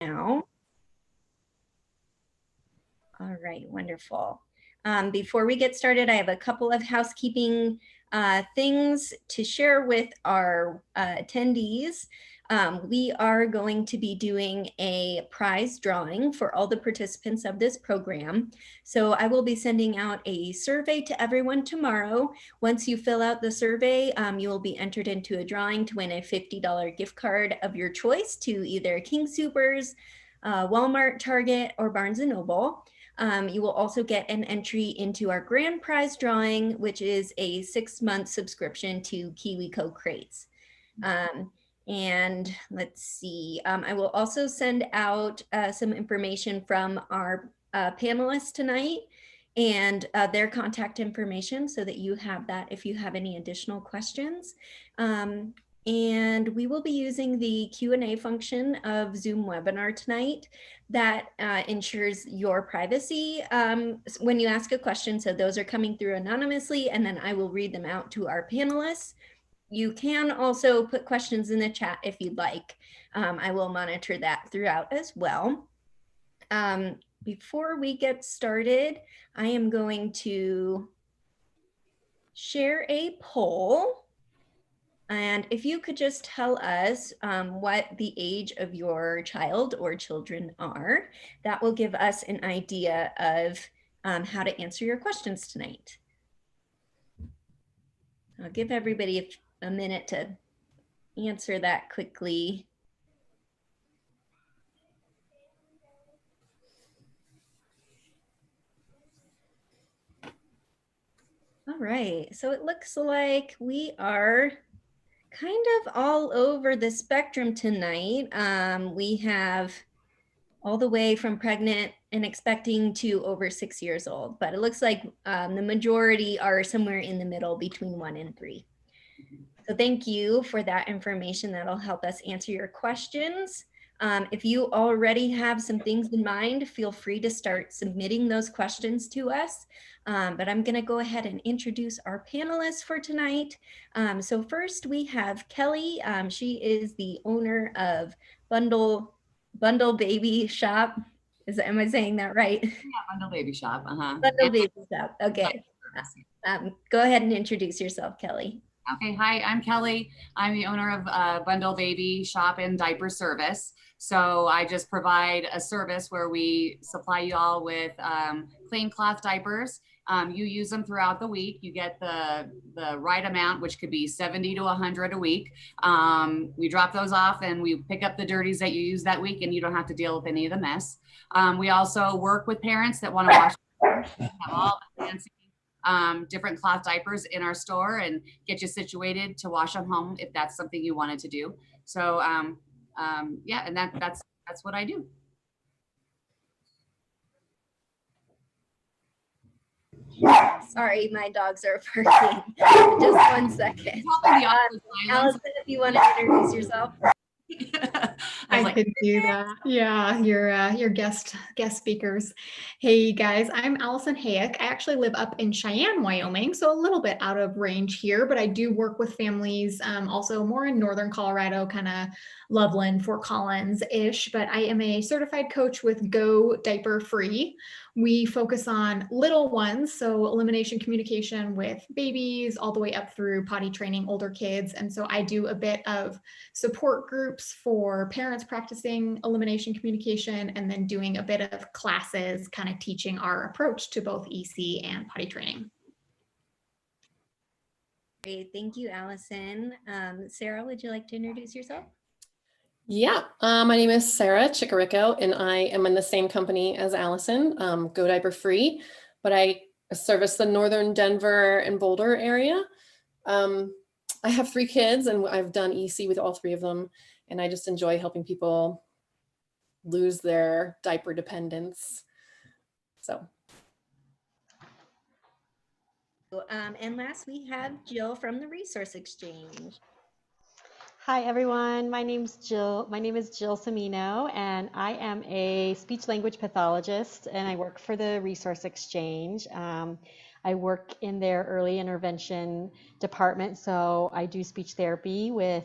now. All right, wonderful. Before we get started, I have a couple of housekeeping things to share with our attendees. We are going to be doing a prize drawing for all the participants of this program. So I will be sending out a survey to everyone tomorrow. Once you fill out the survey, you will be entered into a drawing to win a $50 gift card of your choice to either King Soopers, Walmart, Target, or Barnes & Noble. You will also get an entry into our grand prize drawing, which is a 6-month subscription to KiwiCo crates. And let's see, I will also send out some information from our panelists tonight and their contact information so that you have that if you have any additional questions. And we will be using the Q&A function of Zoom webinar tonight that ensures your privacy when you ask a question. So those are coming through anonymously, and then I will read them out to our panelists. You can also put questions in the chat if you'd like. I will monitor that throughout as well. Before we get started, I am going to share a poll. And if you could just tell us what the age of your child or children are, that will give us an idea of how to answer your questions tonight. I'll give everybody a minute to answer that quickly. All right, so it looks like we are kind of all over the spectrum tonight. We have all the way from pregnant and expecting to over 6 years old, but it looks like the majority are somewhere in the middle between 1 and 3. So thank you for that information. That'll help us answer your questions. If you already have some things in mind, feel free to start submitting those questions to us. But I'm gonna go ahead and introduce our panelists for tonight. So first we have Kelly. She is the owner of Bundle Baby Shop. Am I saying that right? Yeah, Bundle Baby Shop. Bundle Baby Shop. Okay. Go ahead and introduce yourself, Kelly. Okay, hi, I'm Kelly. I'm the owner of Bundle Baby Shop and Diaper Service. So I just provide a service where we supply you all with clean cloth diapers. You use them throughout the week. You get the right amount, which could be 70 to 100 a week. We drop those off and we pick up the dirties that you use that week, and you don't have to deal with any of the mess. We also work with parents that want to wash. We have all the fancy different cloth diapers in our store and get you situated to wash them home if that's something you wanted to do. So yeah, and that's what I do. Sorry, my dogs are barking. Just 1 second. Allison, if you want to introduce yourself. I can do that. Yeah, your guest speakers. Hey guys, I'm Allison Hayek. I actually live up in Cheyenne, Wyoming, so a little bit out of range here, but I do work with families also more in northern Colorado, kind of Loveland, Fort Collins-ish, but I am a certified coach with Go Diaper Free. We focus on little ones, so elimination communication with babies all the way up through potty training older kids. And so I do a bit of support groups for parents practicing elimination communication and then doing a bit of classes, kind of teaching our approach to both EC and potty training. Great, thank you, Allison. Sarah, would you like to introduce yourself? Yeah, my name is Sarah Chichirico, and I am in the same company as Allison, Go Diaper Free, but I service the northern Denver and Boulder area. I have 3 kids, and I've done EC with all 3 of them, and I just enjoy helping people lose their diaper dependence. So. And last, we have Jill from the Resource Exchange. Hi everyone, my name is Jill Cimino, and I am a speech language pathologist, and I work for the Resource Exchange. I work in their early intervention department, so I do speech therapy with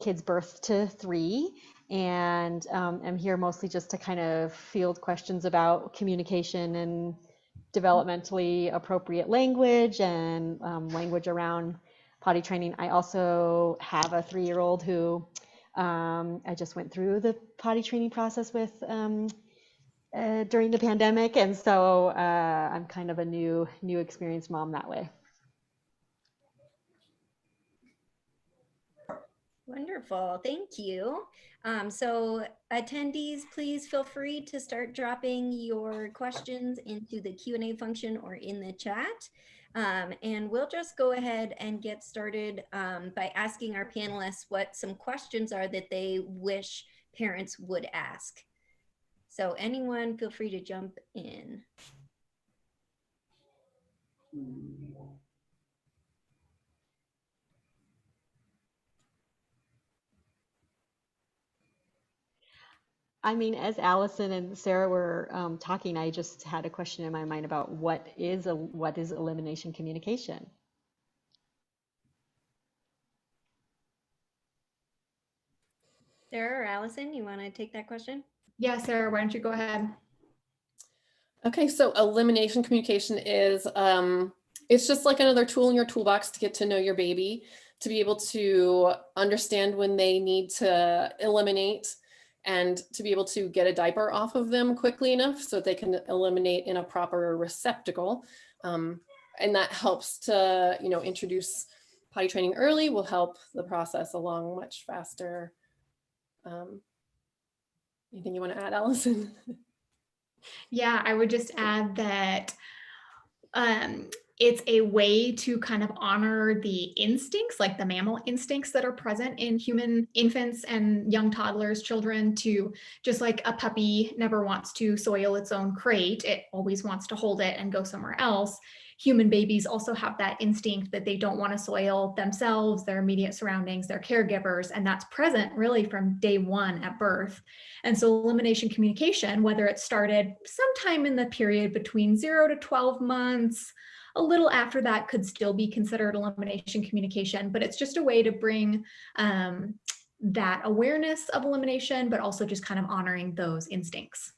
kids birth to 3, and I'm here mostly just to kind of field questions about communication and developmentally appropriate language and language around potty training. I also have a 3-year-old who I just went through the potty training process with during the pandemic, and so I'm kind of a new experienced mom that way. Wonderful, thank you. So attendees, please feel free to start dropping your questions into the Q&A function or in the chat. And we'll just go ahead and get started by asking our panelists what some questions are that they wish parents would ask. So anyone, feel free to jump in. I mean, as Allison and Sarah were talking, I just had a question in my mind about what is elimination communication? Sarah or Allison, you want to take that question? Yeah, Sarah, why don't you go ahead? Okay, so elimination communication is, it's just like another tool in your toolbox to get to know your baby, to be able to understand when they need to eliminate, and to be able to get a diaper off of them quickly enough so that they can eliminate in a proper receptacle. And that helps to, introduce potty training early, will help the process along much faster. Anything you want to add, Allison? Yeah, I would just add that it's a way to kind of honor the instincts, like the mammal instincts that are present in human infants and young toddlers, children, to just like a puppy never wants to soil its own crate. It always wants to hold it and go somewhere else. Human babies also have that instinct that they don't want to soil themselves, their immediate surroundings, their caregivers, and that's present really from day one at birth. And so elimination communication, whether it started sometime in the period between 0 to 12 months, a little after that could still be considered elimination communication, but it's just a way to bring that awareness of elimination, but also just kind of honoring those instincts.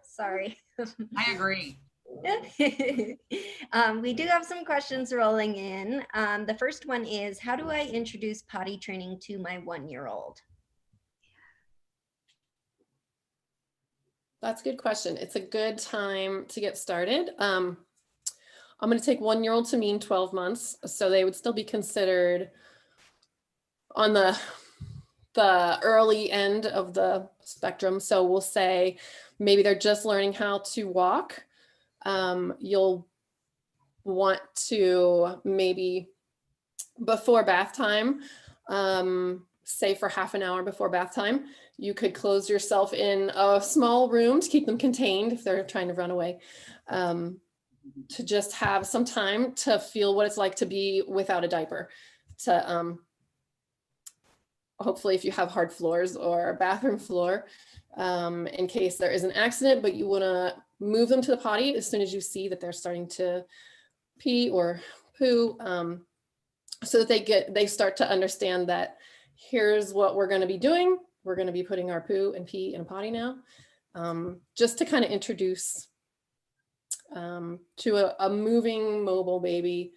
Sorry. I agree. We do have some questions rolling in. The first one is, how do I introduce potty training to my 1-year-old? That's a good question. It's a good time to get started. I'm going to take 1-year-old to mean 12 months. So they would still be considered on the early end of the spectrum. So we'll say maybe they're just learning how to walk. You'll want to maybe before bath time, say for half an hour before bath time, you could close yourself in a small room to keep them contained if they're trying to run away, to just have some time to feel what it's like to be without a diaper, to hopefully if you have hard floors or a bathroom floor, in case there is an accident, but you want to move them to the potty as soon as you see that they're starting to pee or poo, so that they start to understand that here's what we're going to be doing. We're going to be putting our poo and pee in a potty now, just to kind of introduce to a moving, mobile baby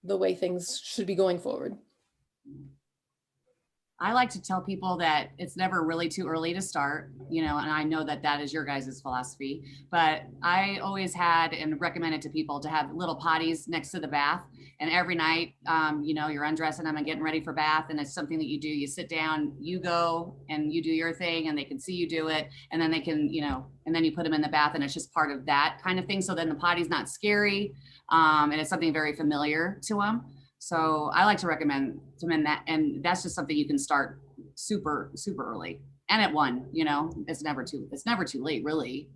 the way things should be going forward. I like to tell people that it's never really too early to start, and I know that that is your guys' philosophy, but I always had and recommended to people to have little potties next to the bath. And every night, you're undressing them and getting ready for bath. And it's something that you do. You sit down, you go and you do your thing and they can see you do it. And then they can, and then you put them in the bath and it's just part of that kind of thing. So then the potty's not scary. And it's something very familiar to them. So I like to recommend that, and that's just something you can start super, super early. And at 1, it's never too late, really,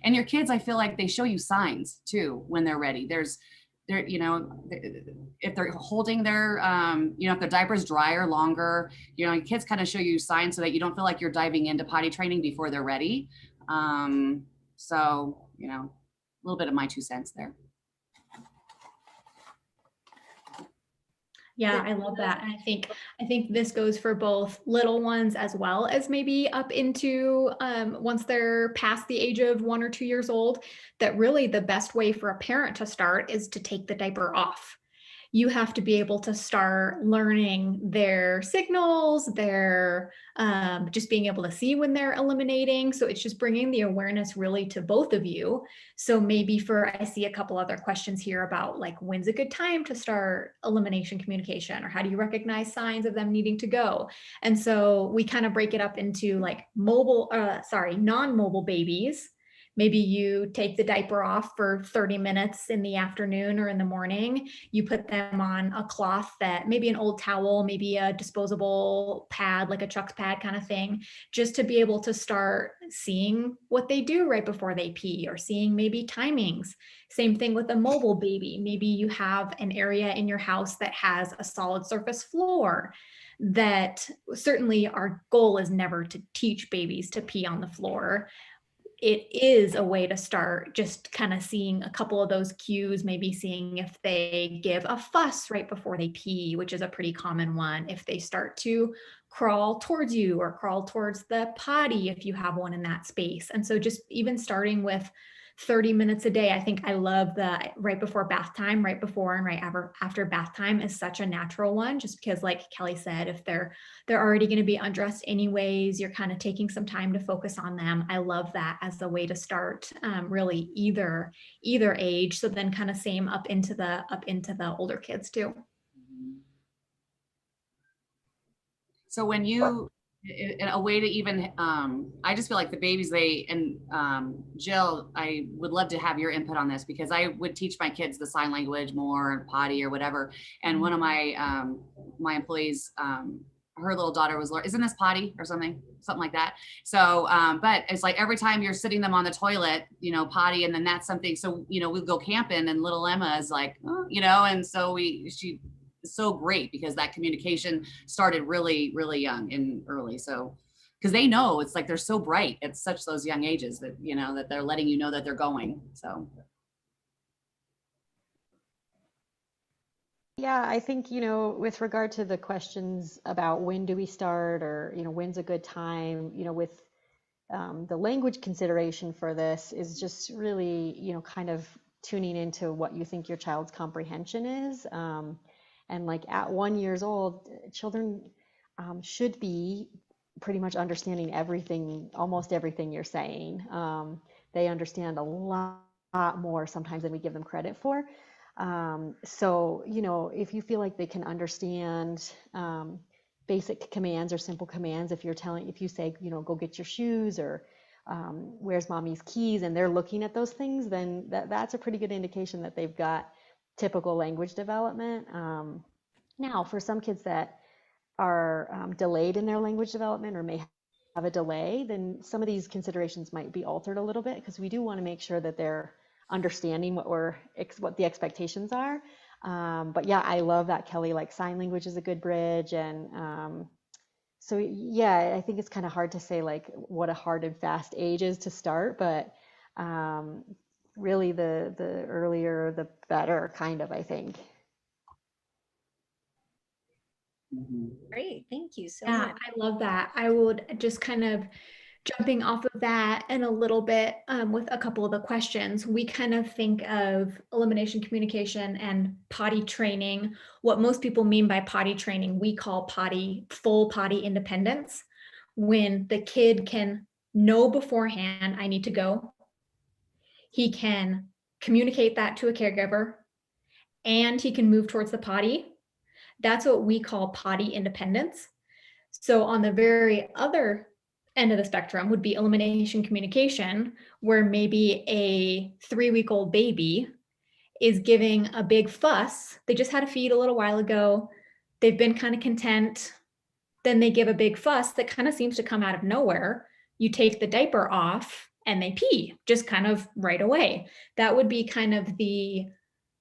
and your kids, I feel like they show you signs too, when they're ready. If they're holding their, if their diaper's drier longer, your kids kind of show you signs so that you don't feel like you're diving into potty training before they're ready. So, a little bit of my 2 cents there. Yeah, I love that. And I think this goes for both little ones as well as maybe up into once they're past the age of 1 or 2 years old, that really the best way for a parent to start is to take the diaper off. You have to be able to start learning their signals, their just being able to see when they're eliminating. So it's just bringing the awareness really to both of you. So maybe I see a couple other questions here about like, when's a good time to start elimination communication, or how do you recognize signs of them needing to go? And so we kind of break it up into like non-mobile babies. Maybe you take the diaper off for 30 minutes in the afternoon or in the morning. You put them on a cloth, that maybe an old towel, maybe a disposable pad, like a Chuck's pad kind of thing, just to be able to start seeing what they do right before they pee, or seeing maybe timings. Same thing with a mobile baby. Maybe you have an area in your house that has a solid surface floor. That certainly our goal is never to teach babies to pee on the floor. It is a way to start just kind of seeing a couple of those cues, maybe seeing if they give a fuss right before they pee, which is a pretty common one. If they start to crawl towards you or crawl towards the potty, if you have one in that space. And so just even starting with 30 minutes a day, I think I love the right before bath time, right before and right after bath time is such a natural one, just because like Kelly said, if they're already going to be undressed anyways, you're kind of taking some time to focus on them. I love that as a way to start really either age. So then kind of same up into the older kids too. So when you, in a way to even, I just feel like the babies, Jill, I would love to have your input on this, because I would teach my kids the sign language more, potty or whatever. And one of my, my employees, her little daughter was, isn't this potty or something like that. So, but it's like every time you're sitting them on the toilet, potty, and then that's something. So, we'll go camping and little Emma is like, oh, and so she so great, because that communication started really, really young and early. So, because they know, it's like they're so bright at such those young ages that, that they're letting you know that they're going. So. Yeah, I think, with regard to the questions about when do we start, or, when's a good time, with the language consideration for this is just really, kind of tuning into what you think your child's comprehension is. And like at 1 year old, children should be pretty much understanding everything, almost everything you're saying. They understand a lot more sometimes than we give them credit for. So, if you feel like they can understand basic commands or simple commands, if you say, go get your shoes, or where's mommy's keys, and they're looking at those things, then that's a pretty good indication that they've got typical language development. Now, for some kids that are delayed in their language development, or may have a delay, then some of these considerations might be altered a little bit, because we do want to make sure that they're understanding what the expectations are. But yeah, I love that, Kelly, like sign language is a good bridge. And so yeah, I think it's kind of hard to say like what a hard and fast age is to start, but really the earlier the better, kind of, I think. Great, thank you so much. I love that. I would just kind of jumping off of that and a little bit with a couple of the questions, we kind of think of elimination communication and potty training. What most people mean by potty training, we call full potty independence, when the kid can know beforehand, I need to go. He can communicate that to a caregiver, and he can move towards the potty. That's what we call potty independence. So on the very other end of the spectrum would be elimination communication, where maybe a 3-week-old baby is giving a big fuss. They just had a feed a little while ago. They've been kind of content. Then they give a big fuss that kind of seems to come out of nowhere. You take the diaper off and they pee just kind of right away. That would be kind of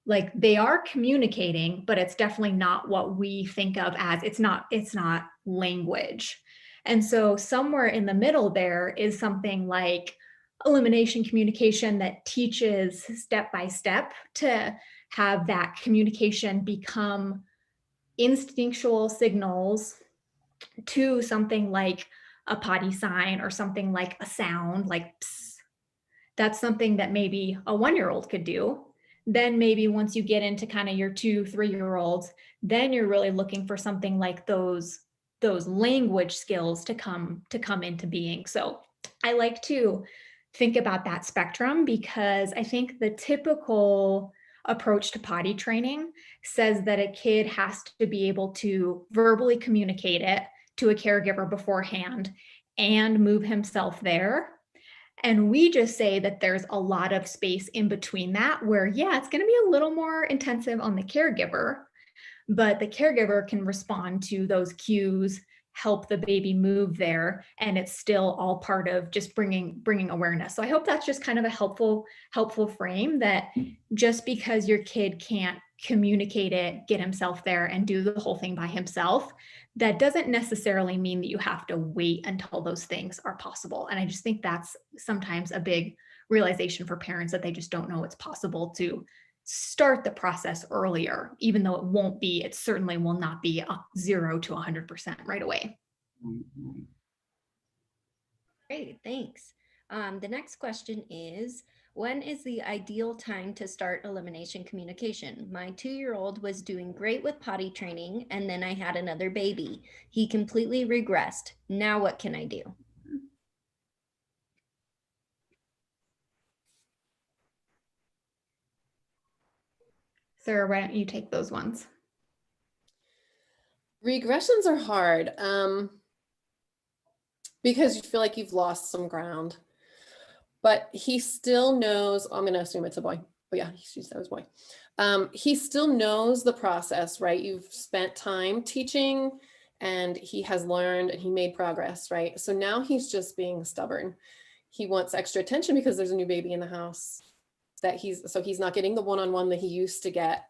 like they are communicating, but it's definitely not what we think of as it's not language. And so somewhere in the middle there is something like elimination communication that teaches step by step to have that communication become instinctual signals to something like a potty sign or something like a sound like psst. That's something that maybe a 1-year-old could do. Then maybe once you get into kind of your 2-3-year-olds, then you're really looking for something like those language skills to come into being. So I like to think about that spectrum, because I think the typical approach to potty training says that a kid has to be able to verbally communicate it to a caregiver beforehand and move himself there. And we just say that there's a lot of space in between that where, yeah, it's going to be a little more intensive on the caregiver, but the caregiver can respond to those cues, help the baby move there, and it's still all part of just bringing awareness. So I hope that's just kind of a helpful frame, that just because your kid can't communicate it, get himself there, and do the whole thing by himself, that doesn't necessarily mean that you have to wait until those things are possible. And I just think that's sometimes a big realization for parents, that they just don't know it's possible to start the process earlier, even though it certainly will not be 0 to 100% right away. Great, thanks. The next question is, when is the ideal time to start elimination communication? My 2-year-old was doing great with potty training, and then I had another baby. He completely regressed. Now what can I do? Sarah, why don't you take those ones? Regressions are hard because you feel like you've lost some ground. But he still knows, I'm going to assume it's a boy. Oh yeah, she said it was a boy. He still knows the process, right? You've spent time teaching and he has learned and he made progress, right? So now he's just being stubborn. He wants extra attention because there's a new baby in the house so he's not getting the one-on-one that he used to get.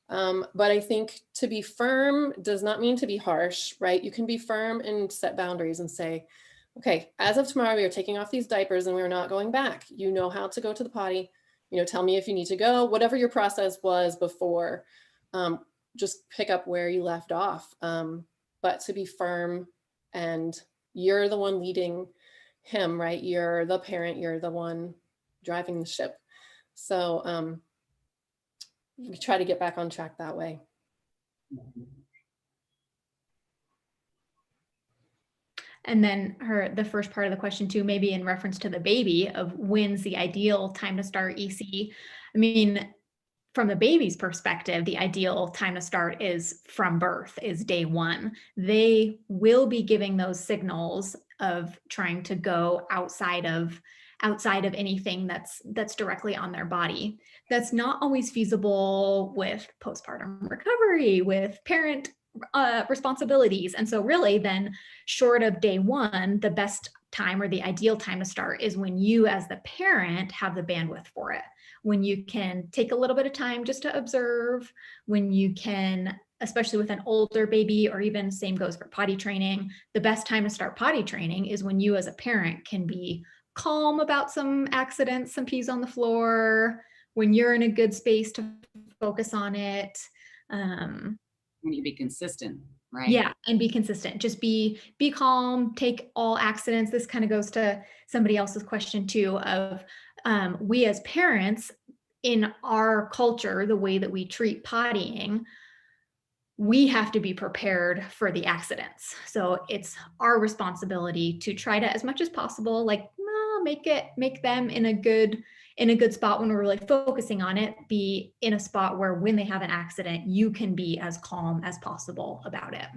But I think to be firm does not mean to be harsh, right? You can be firm and set boundaries and say, okay, as of tomorrow, we are taking off these diapers and we're not going back. You know how to go to the potty. Tell me if you need to go, whatever your process was before, just pick up where you left off. But to be firm, and you're the one leading him, right? You're the parent, you're the one driving the ship. So we try to get back on track that way. And then the first part of the question too, maybe in reference to the baby, of when's the ideal time to start EC. I mean, from the baby's perspective, the ideal time to start is from birth, is day 1. They will be giving those signals of trying to go outside of anything that's directly on their body. That's not always feasible with postpartum recovery, with parent responsibilities. And so really then, short of day 1, the best time or the ideal time to start is when you as the parent have the bandwidth for it, when you can take a little bit of time just to observe, when you can, especially with an older baby, or even same goes for potty training, the best time to start potty training is when you as a parent can be calm about some accidents, some pees on the floor, when you're in a good space to focus on it. When you be consistent, right? Yeah, and be consistent. Just be calm, take all accidents. This kind of goes to somebody else's question too, of we as parents, in our culture, the way that we treat pottying, we have to be prepared for the accidents. So it's our responsibility to try to, as much as possible, like make them in a good spot when we're really focusing on it, be in a spot where when they have an accident, you can be as calm as possible about it.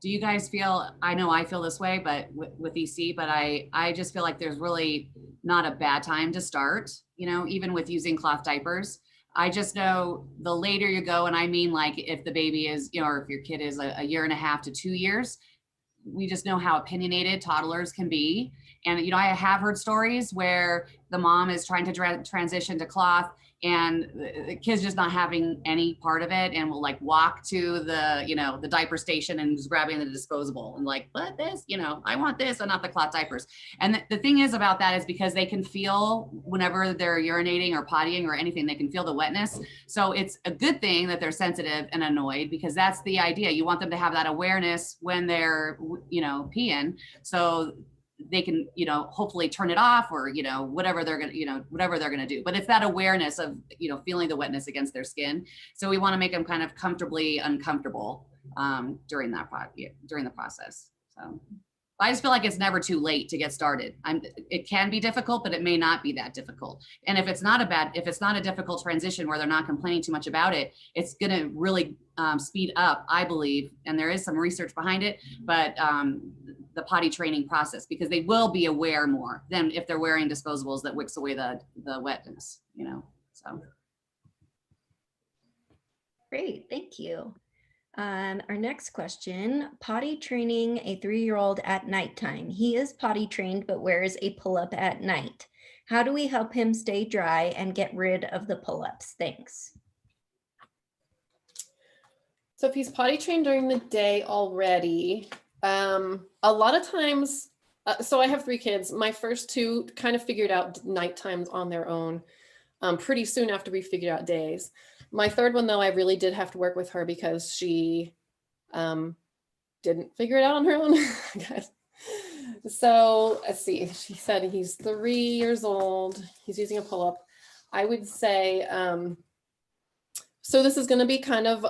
Do you guys feel, I know I feel this way, but with EC, but I just feel like there's really not a bad time to start, even with using cloth diapers. I just know the later you go, and I mean, like if the baby is, or if your kid is a 1.5 to 2 years, we just know how opinionated toddlers can be. And, you know, I have heard stories where the mom is trying to transition to cloth and the kid's just not having any part of it and will like walk to the, you know, the diaper station and just grabbing the disposable and like, what this, you know, I want this and not the cloth diapers. And the thing is about that is because they can feel whenever they're urinating or pottying or anything, they can feel the wetness. So it's a good thing that they're sensitive and annoyed, because that's the idea. You want them to have that awareness when they're, you know, peeing. So they can, you know, hopefully turn it off or, you know, whatever they're going to, you know, whatever they're going to do. But it's that awareness of, you know, feeling the wetness against their skin. So we want to make them kind of comfortably uncomfortable during the process. So I just feel like it's never too late to get started. It can be difficult, but it may not be that difficult. And if it's not a difficult transition where they're not complaining too much about it, it's going to really speed up, I believe. And there is some research behind it, but the potty training process, because they will be aware more than if they're wearing disposables that wicks away the wetness, you know, so. Great, thank you. Our next question, potty training a 3-year-old at nighttime. He is potty trained, but wears a pull-up at night. How do we help him stay dry and get rid of the pull-ups? Thanks. So if he's potty trained during the day already, a lot of times, so I have 3 kids. My first 2 kind of figured out night times on their own pretty soon after we figured out days. My third one, though, I really did have to work with her because she didn't figure it out on her own. So let's see, she said he's 3 years old. He's using a pull-up. I would say, so this is going to be kind of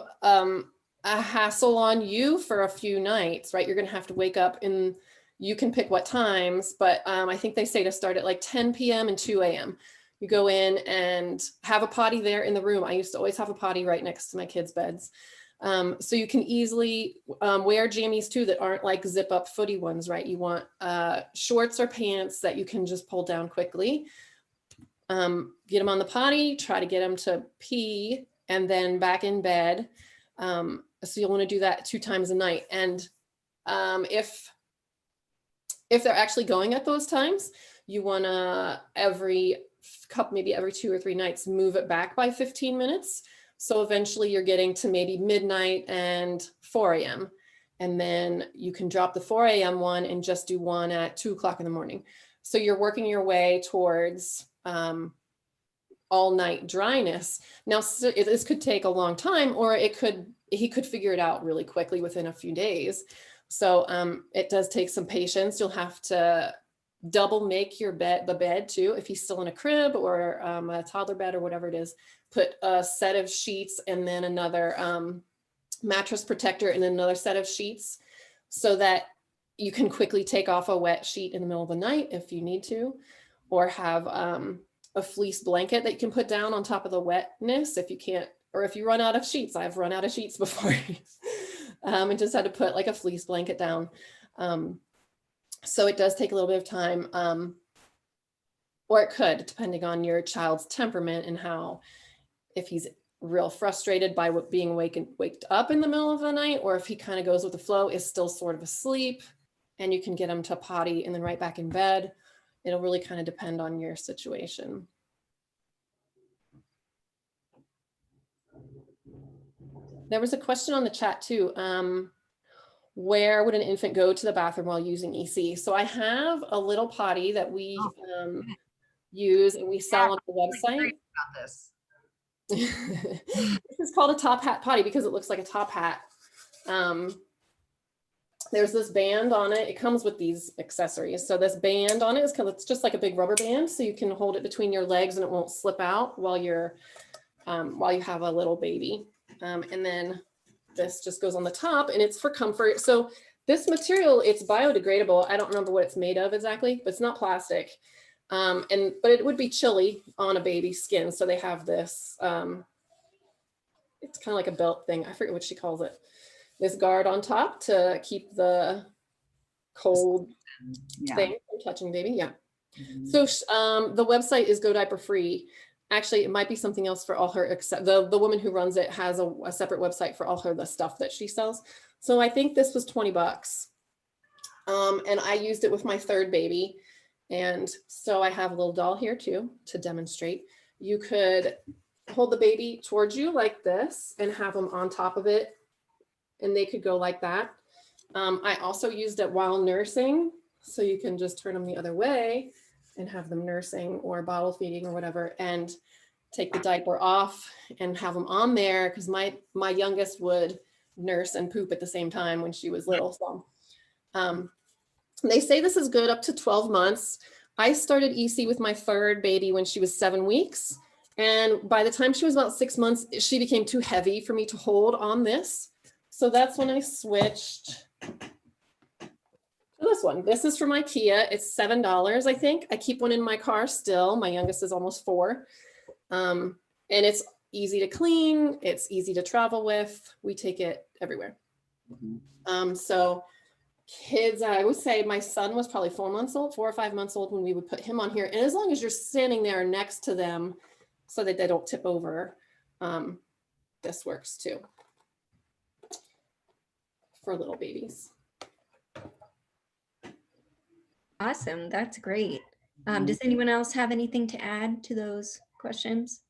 a hassle on you for a few nights, right? You're going to have to wake up and you can pick what times, but I think they say to start at like 10 p.m. and 2 a.m. You go in and have a potty there in the room. I used to always have a potty right next to my kids' beds. So you can easily wear jammies too that aren't like zip up footy ones, right? You want shorts or pants that you can just pull down quickly. Get them on the potty, try to get them to pee and then back in bed. So you'll want to do that 2 times a night. And if they're actually going at those times, you want to maybe every 2 or 3 nights, move it back by 15 minutes. So eventually you're getting to maybe midnight and 4 a.m. And then you can drop the 4 a.m. one and just do one at 2 o'clock in the morning. So you're working your way towards all night dryness. Now, this could take a long time, or he could figure it out really quickly within a few days. So it does take some patience. You'll have to double make the bed too. If he's still in a crib or a toddler bed or whatever it is, put a set of sheets and then another mattress protector and another set of sheets so that you can quickly take off a wet sheet in the middle of the night if you need to, or have a fleece blanket that you can put down on top of the wetness if you can't, or if you run out of sheets. I've run out of sheets before and just had to put like a fleece blanket down. So it does take a little bit of time, or it could, depending on your child's temperament and if he's real frustrated by being waked up in the middle of the night, or if he kind of goes with the flow, is still sort of asleep, and you can get him to potty and then right back in bed. It'll really kind of depend on your situation. There was a question on the chat too. Where would an infant go to the bathroom while using EC? So I have a little potty that we use and we sell on the website. About this. This is called a top hat potty because it looks like a top hat. There's this band on it. It comes with these accessories. So this band on it is because it's just like a big rubber band, so you can hold it between your legs and it won't slip out while you have a little baby. And then this just goes on the top and it's for comfort. So this material, it's biodegradable. I don't remember what it's made of exactly, but it's not plastic. But it would be chilly on a baby's skin. So they have this, it's kind of like a belt thing. I forget what she calls it. This guard on top to keep the cold thing from touching baby. Yeah. Mm-hmm. So the website is Go Diaper Free. Actually, it might be something else for all her, except the woman who runs it has a separate website for all the stuff that she sells. So I think this was $20. And I used it with my third baby. And so I have a little doll here too to demonstrate. You could hold the baby towards you like this and have them on top of it, and they could go like that. I also used it while nursing, so you can just turn them the other way and have them nursing or bottle feeding or whatever, and take the diaper off and have them on there, because my youngest would nurse and poop at the same time when she was little. So they say this is good up to 12 months. I started EC with my third baby when she was 7 weeks. And by the time she was about 6 months, she became too heavy for me to hold on this. So that's when I switched to this one. This is from IKEA. It's $7, I think. I keep one in my car still. My youngest is almost 4. And it's easy to clean. It's easy to travel with. We take it everywhere. So kids, I would say my son was probably 4 months old, 4 or 5 months old when we would put him on here. And as long as you're standing there next to them so that they don't tip over, this works too for little babies. Awesome. That's great. Does anyone else have anything to add to those questions?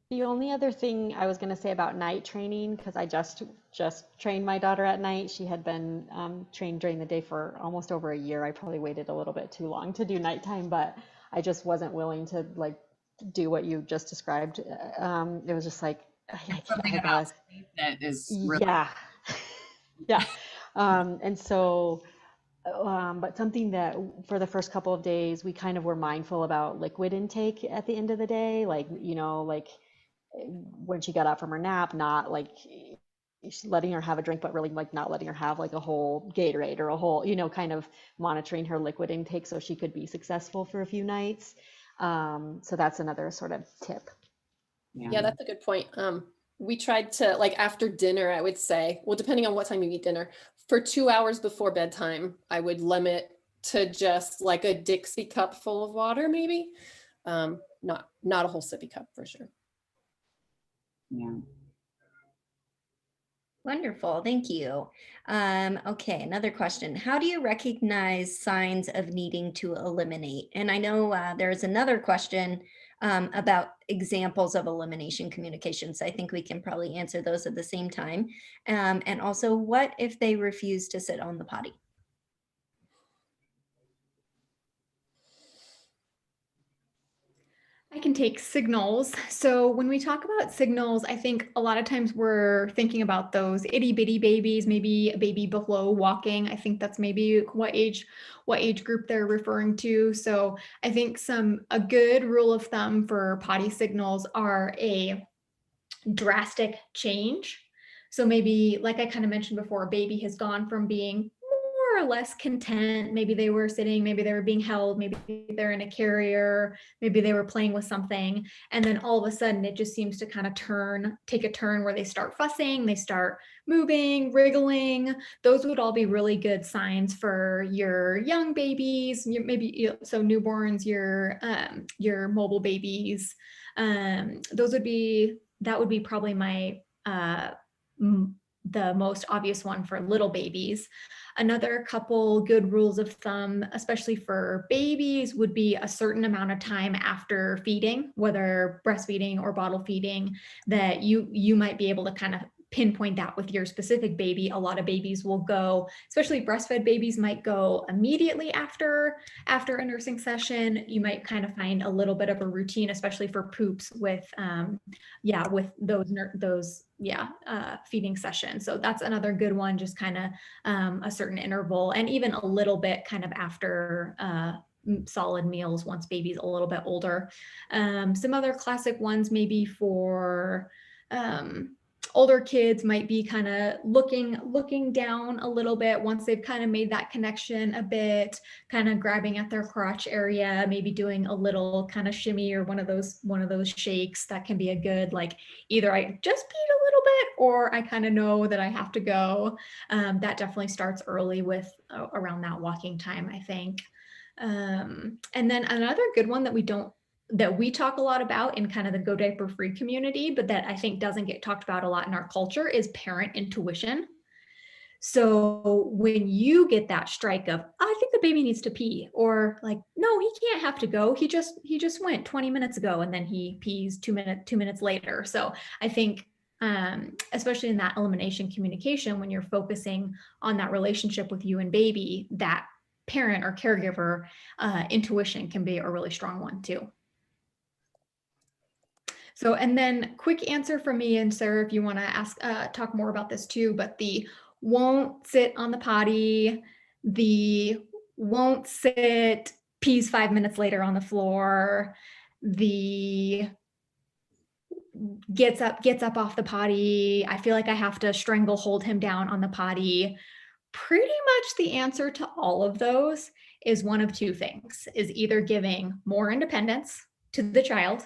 The only other thing I was going to say about night training, because I just trained my daughter at night. She had been trained during the day for almost over a year. I probably waited a little bit too long to do nighttime, but I just wasn't willing to like do what you just described. It was just like, Something about sleep that is really yeah. And so, but something that for the first couple of days, we kind of were mindful about liquid intake at the end of the day. Like, you know, like when she got up from her nap, not like letting her have a drink, but really like not letting her have like a whole Gatorade or a whole, you know, kind of monitoring her liquid intake so she could be successful for a few nights. So that's another sort of tip. Yeah, that's a good point. We tried to, like, after dinner, I would say, well, depending on what time you eat dinner, for 2 hours before bedtime, I would limit to just like a Dixie cup full of water, maybe. Not a whole sippy cup for sure. Yeah. Wonderful. Thank you. Okay, another question. How do you recognize signs of needing to eliminate? And I know there's another question about examples of elimination communication. So I think we can probably answer those at the same time. And also, what if they refuse to sit on the potty? I can take signals. So when we talk about signals, I think a lot of times we're thinking about those itty bitty babies, maybe a baby below walking. I think that's maybe what age group they're referring to. So I think a good rule of thumb for potty signals are a drastic change. So maybe, like I kind of mentioned before, a baby has gone from being more or less content. Maybe they were sitting, maybe they were being held, maybe they're in a carrier, maybe they were playing with something. And then all of a sudden it just seems to kind of take a turn where they start fussing, they start moving, wriggling. Those would all be really good signs for your young babies, so newborns, your mobile babies. That would be probably my the most obvious one for little babies. Another couple good rules of thumb, especially for babies, would be a certain amount of time after feeding, whether breastfeeding or bottle feeding, that you might be able to kind of pinpoint that with your specific baby. A lot of babies will go, especially breastfed babies might go immediately after a nursing session. You might kind of find a little bit of a routine, especially for poops with those feeding sessions. So that's another good one, just kind of a certain interval, and even a little bit kind of after solid meals once baby's a little bit older. Some other classic ones maybe for older kids might be kind of looking down a little bit once they've kind of made that connection a bit, kind of grabbing at their crotch area, maybe doing a little kind of shimmy or one of those shakes. That can be a good, like, either I just peed a little bit or I kind of know that I have to go. That definitely starts early with around that walking time, I think. And then another good one that we talk a lot about in kind of the Go Diaper Free community, but that I think doesn't get talked about a lot in our culture, is parent intuition. So when you get that strike of, I think the baby needs to pee, or like, no, he can't have to go. He just went 20 minutes ago and then he pees 2 minutes later. So I think, especially in that elimination communication, when you're focusing on that relationship with you and baby, that parent or caregiver intuition can be a really strong one too. So, and then quick answer from me, and Sarah, if you want to talk more about this too, but the won't sit on the potty, the won't sit, pees 5 minutes later on the floor, the gets up off the potty, I feel like I have to strangle hold him down on the potty. Pretty much the answer to all of those is one of two things, is either giving more independence to the child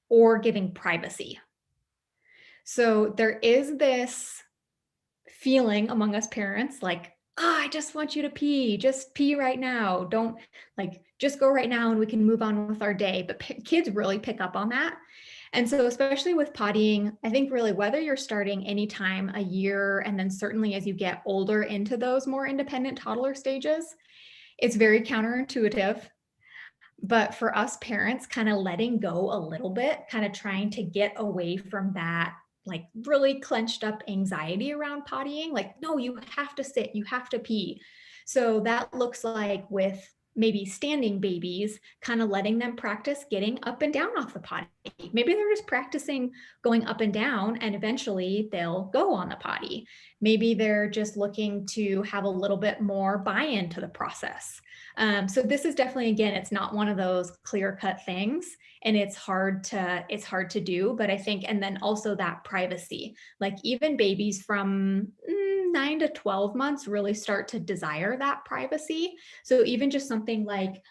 or giving privacy. So there is this feeling among us parents like, I just want you to pee, just pee right now. Don't like, just go right now and we can move on with our day. But kids really pick up on that. And so especially with pottying, I think really whether you're starting anytime a year, and then certainly as you get older into those more independent toddler stages, it's very counterintuitive. But for us parents, kind of letting go a little bit, kind of trying to get away from that like really clenched up anxiety around pottying, like, no, you have to sit, you have to pee. So that looks like with maybe standing babies, kind of letting them practice getting up and down off the potty. Maybe they're just practicing going up and down and eventually they'll go on the potty. Maybe they're just looking to have a little bit more buy-in to the process. So this is definitely, again, it's not one of those clear-cut things, and it's hard to do, but I think, and then also that privacy, like even babies from 9 to 12 months really start to desire that privacy. So even just something like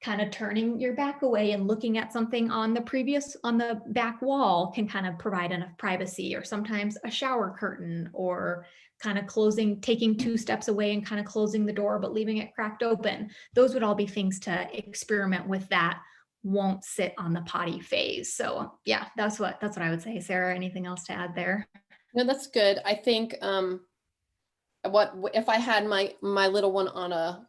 kind of turning your back away and looking at something on the back wall can kind of provide enough privacy, or sometimes a shower curtain, or kind of taking 2 steps away and kind of closing the door, but leaving it cracked open. Those would all be things to experiment with that won't sit on the potty phase. So yeah, that's what I would say. Sarah, anything else to add there? No, that's good. I think what if I had my little one on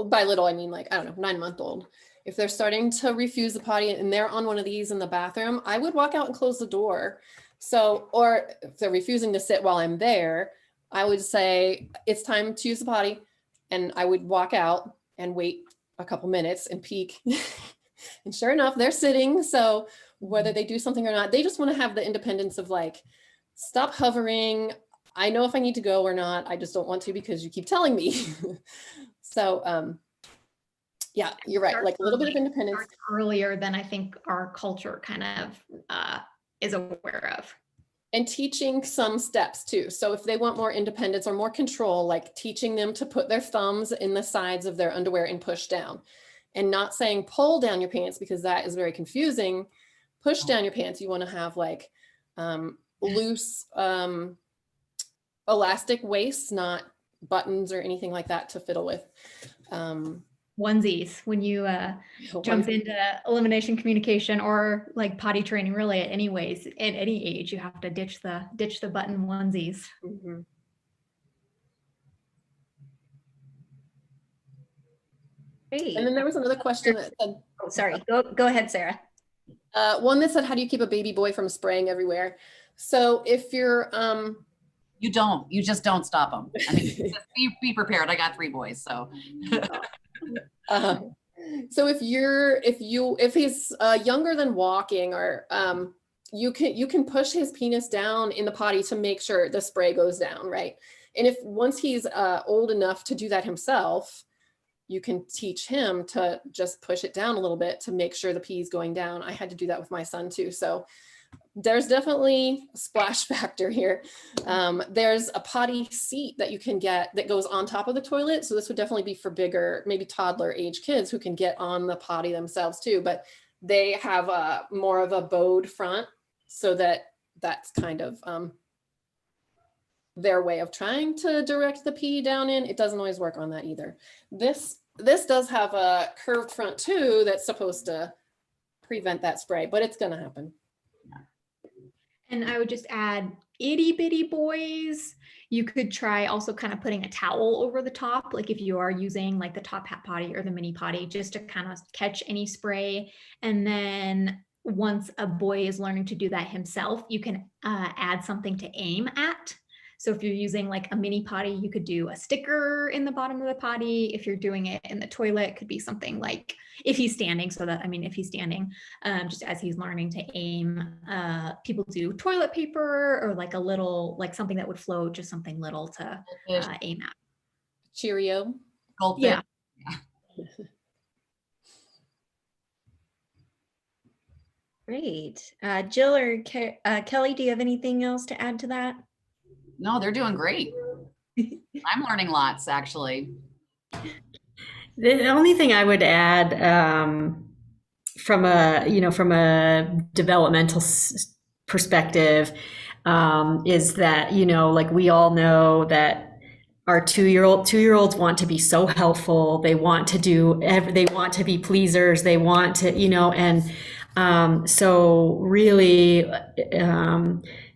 by little, I mean like, I don't know, 9-month-old. If they're starting to refuse the potty and they're on one of these in the bathroom, I would walk out and close the door. So, or if they're refusing to sit while I'm there, I would say, it's time to use the potty. And I would walk out and wait a couple minutes and peek. And sure enough, they're sitting. So whether they do something or not, they just want to have the independence of like, stop hovering. I know if I need to go or not. I just don't want to because you keep telling me. So yeah, you're right. Like a little bit of independence. Earlier than I think our culture kind of is aware of. And teaching some steps too. So if they want more independence or more control, like teaching them to put their thumbs in the sides of their underwear and push down, and not saying pull down your pants because that is very confusing. Push down your pants. You want to have like loose elastic waists, not buttons or anything like that to fiddle with. Onesies, when you jump into elimination communication or like potty training, really at any age, you have to ditch the button onesies. Mm-hmm. Great. And then there was another question that said, oh, sorry, go ahead, Sarah. One that said, how do you keep a baby boy from spraying everywhere? So if you're you just don't stop them. I mean, just be prepared. I got 3 boys, so. So if he's younger than walking, or you can push his penis down in the potty to make sure the spray goes down, right? And if once he's old enough to do that himself, you can teach him to just push it down a little bit to make sure the pee is going down. I had to do that with my son too. So there's definitely a splash factor here. There's a potty seat that you can get that goes on top of the toilet. So this would definitely be for bigger, maybe toddler age kids who can get on the potty themselves too, but they have more of a bowed front, so that's kind of their way of trying to direct the pee down in. It doesn't always work on that either. This does have a curved front too that's supposed to prevent that spray, but it's going to happen. And I would just add itty bitty boys. You could try also kind of putting a towel over the top, like if you are using like the top hat potty or the mini potty, just to kind of catch any spray. And then once a boy is learning to do that himself, you can add something to aim at. So if you're using like a mini potty, you could do a sticker in the bottom of the potty. If you're doing it in the toilet, it could be something like, if he's standing, so that, I mean, if he's standing, just as he's learning to aim, people do toilet paper or like a little, like something that would float, just something little to aim at. Cheerio. Goldfish. Yeah. Great. Jill or Kelly, do you have anything else to add to that? No, they're doing great. I'm learning lots, actually. The only thing I would add from a developmental perspective is that, like we all know that our two-year-olds want to be so helpful. They want to they want to be pleasers. They want to, and so really,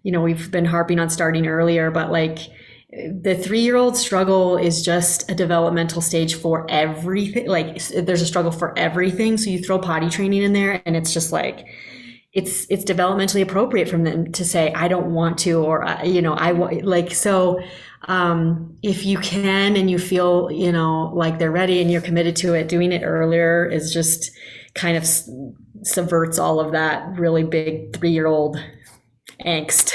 we've been harping on starting earlier, but like the 3-year-old struggle is just a developmental stage for everything. Like there's a struggle for everything. So you throw potty training in there and it's just like, it's developmentally appropriate for them to say, I don't want to, or, I want, like, so if you can, and you feel, like they're ready and you're committed to it, doing it earlier is just kind of subverts all of that really big 3-year-old angst.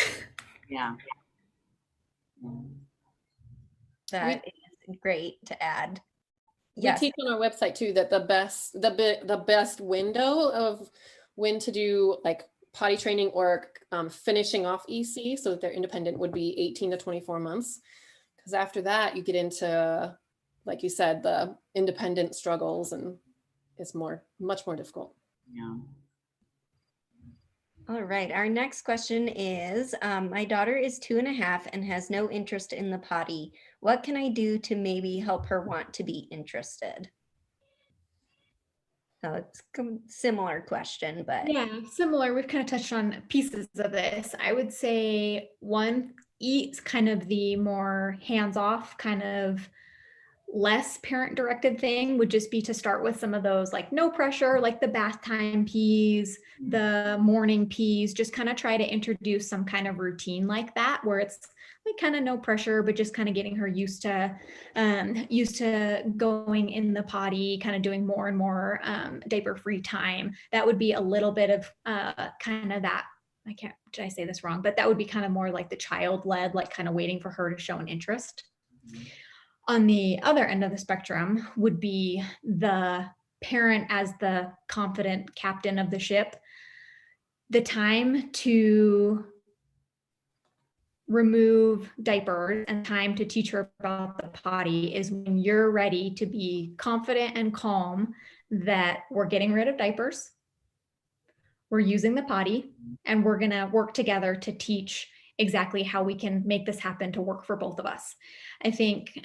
Yeah. That is great to add. Yes. We teach on our website too that the best window of when to do like potty training or finishing off EC so that they're independent would be 18 to 24 months. Because after that you get into, like you said, the independent struggles, and it's much more difficult. Yeah. All right, our next question is, my daughter is 2.5 and has no interest in the potty. What can I do to maybe help her want to be interested? So it's a similar question, but. Yeah, similar. We've kind of touched on pieces of this. I would say one, eat kind of the more hands-off, kind of less parent-directed thing would just be to start with some of those like no pressure, like the bath time peas, the morning peas, just kind of try to introduce some kind of routine like that where it's like kind of no pressure, but just kind of getting her used to going in the potty, kind of doing more and more diaper free time. That would be a little bit of kind of that, did I say this wrong? But that would be kind of more like the child-led, like kind of waiting for her to show an interest. Mm-hmm. On the other end of the spectrum would be the parent as the confident captain of the ship. The time to remove diapers and time to teach her about the potty is when you're ready to be confident and calm that we're getting rid of diapers, we're using the potty, and we're gonna work together to teach exactly how we can make this happen to work for both of us. I think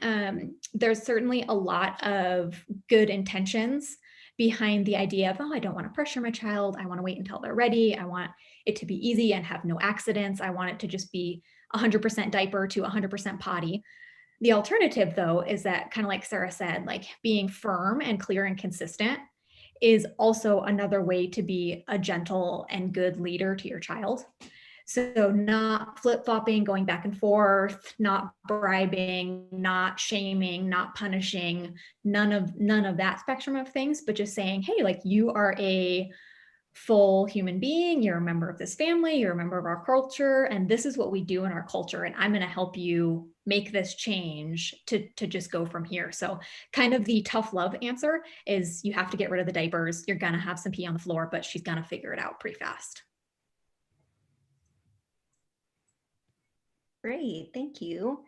there's certainly a lot of good intentions behind the idea of, oh, I don't want to pressure my child. I want to wait until they're ready. I want it to be easy and have no accidents. I want it to just be 100% diaper to 100% potty. The alternative, though, is that kind of like Sarah said, like being firm and clear and consistent is also another way to be a gentle and good leader to your child. So not flip-flopping, going back and forth, not bribing, not shaming, not punishing, none of that spectrum of things, but just saying, hey, like you are a full human being, you're a member of this family, you're a member of our culture, and this is what we do in our culture, and I'm going to help you make this change to just go from here. So kind of the tough love answer is you have to get rid of the diapers, you're going to have some pee on the floor, but she's going to figure it out pretty fast. Great, thank you.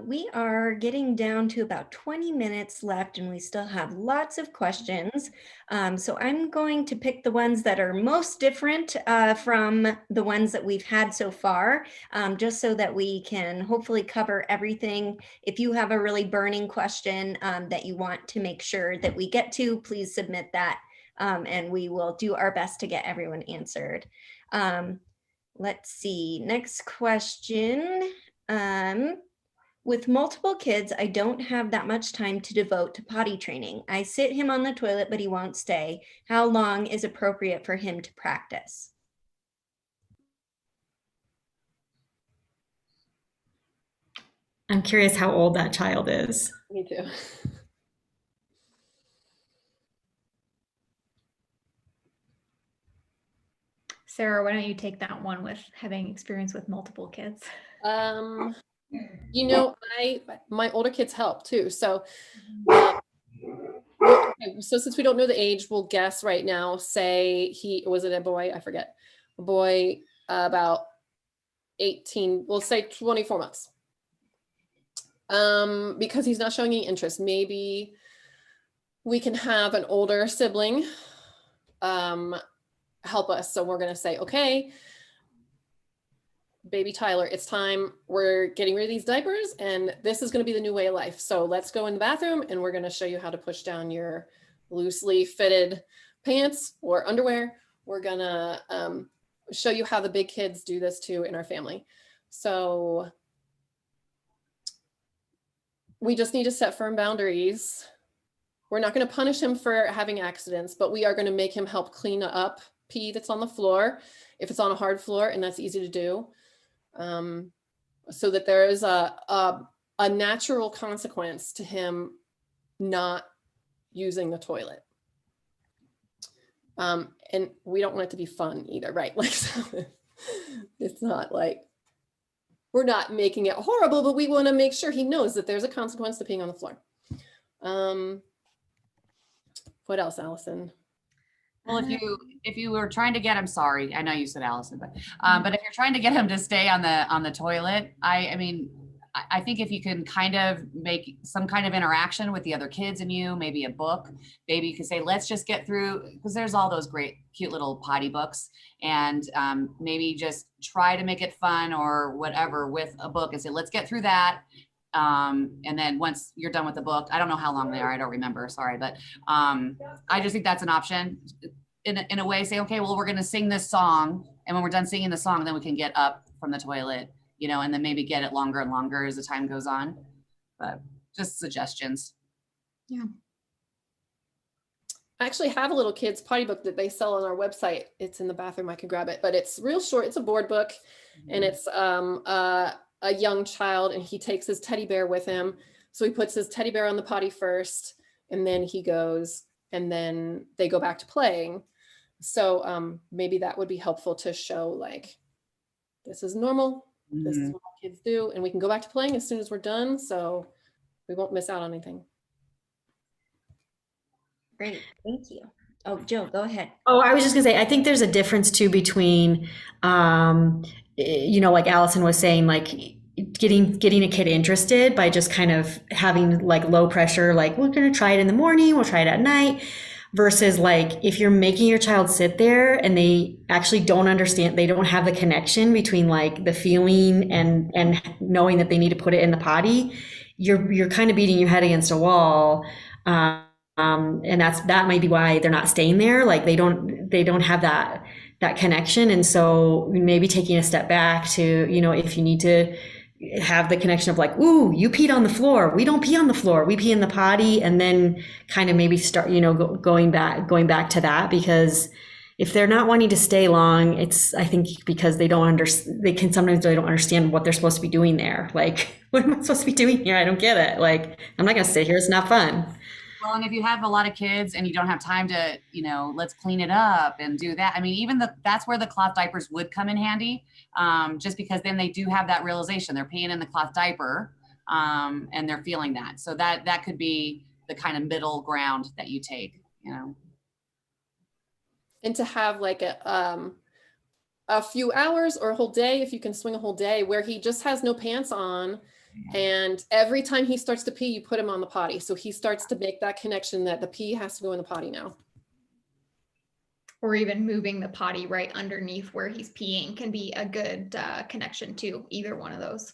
We are getting down to about 20 minutes left and we still have lots of questions. So I'm going to pick the ones that are most different from the ones that we've had so far, just so that we can hopefully cover everything. If you have a really burning question that you want to make sure that we get to, please submit that and we will do our best to get everyone answered. Let's see, next question. With multiple kids, I don't have that much time to devote to potty training. I sit him on the toilet, but he won't stay. How long is appropriate for him to practice? I'm curious how old that child is. Me too. Sarah, why don't you take that one with having experience with multiple kids? You know, my older kids help too. So, so since we don't know the age, we'll guess right now. Say was it a boy? I forget. A boy about 18. We'll say 24 months. Because he's not showing any interest. Maybe we can have an older sibling help us. So we're going to say, okay, baby Tyler, it's time. We're getting rid of these diapers and this is going to be the new way of life. So let's go in the bathroom and we're going to show you how to push down your loosely fitted pants or underwear. We're going to show you how the big kids do this too in our family. So we just need to set firm boundaries. We're not going to punish him for having accidents, but we are going to make him help clean up pee that's on the floor if it's on a hard floor, and that's easy to do. So that there is a natural consequence to him not using the toilet. And we don't want it to be fun either, right? Like, so it's not like, we're not making it horrible, but we want to make sure he knows that there's a consequence to peeing on the floor. What else, Allison? Well, if you were trying to get him, sorry, I know you said Allison, but if you're trying to get him to stay on the toilet, I mean, I think if you can kind of make some kind of interaction with the other kids and you, maybe a book, maybe you could say, let's just get through, because there's all those great, cute little potty books, and maybe just try to make it fun or whatever with a book and say, let's get through that. And then once you're done with the book, I don't know how long they are, I don't remember, sorry, but I just think that's an option. In a way, say, okay, well, we're going to sing this song, and when we're done singing the song, then we can get up from the toilet, you know, and then maybe get it longer and longer as the time goes on. But just suggestions. Yeah. I actually have a little kids potty book that they sell on our website. It's in the bathroom. I can grab it, but it's real short. It's a board book, and it's a young child, and he takes his teddy bear with him. So he puts his teddy bear on the potty first, and then he goes, and then they go back to playing. So maybe that would be helpful to show, like, this is normal. This is what kids do, and we can go back to playing as soon as we're done, so we won't miss out on anything. Great, thank you. Oh, Jill, go ahead. Oh, I was just gonna say, I think there's a difference too between, you know, like Allison was saying, like getting a kid interested by just kind of having like low pressure, like we're gonna try it in the morning, we'll try it at night, versus like if you're making your child sit there and they actually don't understand, they don't have the connection between like the feeling and knowing that they need to put it in the potty, you're kind of beating your head against a wall. And that might be why they're not staying there. Like they don't have that connection. And so maybe taking a step back to, you know, if you need to have the connection of like, ooh, you peed on the floor. We don't pee on the floor. We pee in the potty. And then kind of maybe start, you know, going back to that, because if they're not wanting to stay long, it's, I think because they don't understand what they're supposed to be doing there. Like, what am I supposed to be doing here? I don't get it. Like, I'm not going to sit here. It's not fun. Well, and if you have a lot of kids and you don't have time to, you know, let's clean it up and do that. I mean, even that's where the cloth diapers would come in handy, just because then they do have that realization. They're peeing in the cloth diaper and they're feeling that. So that could be the kind of middle ground that you take, you know. And to have like a few hours or a whole day, if you can swing a whole day, where he just has no pants on, and every time he starts to pee, you put him on the potty. So he starts to make that connection that the pee has to go in the potty now. Or even moving the potty right underneath where he's peeing can be a good connection to either one of those.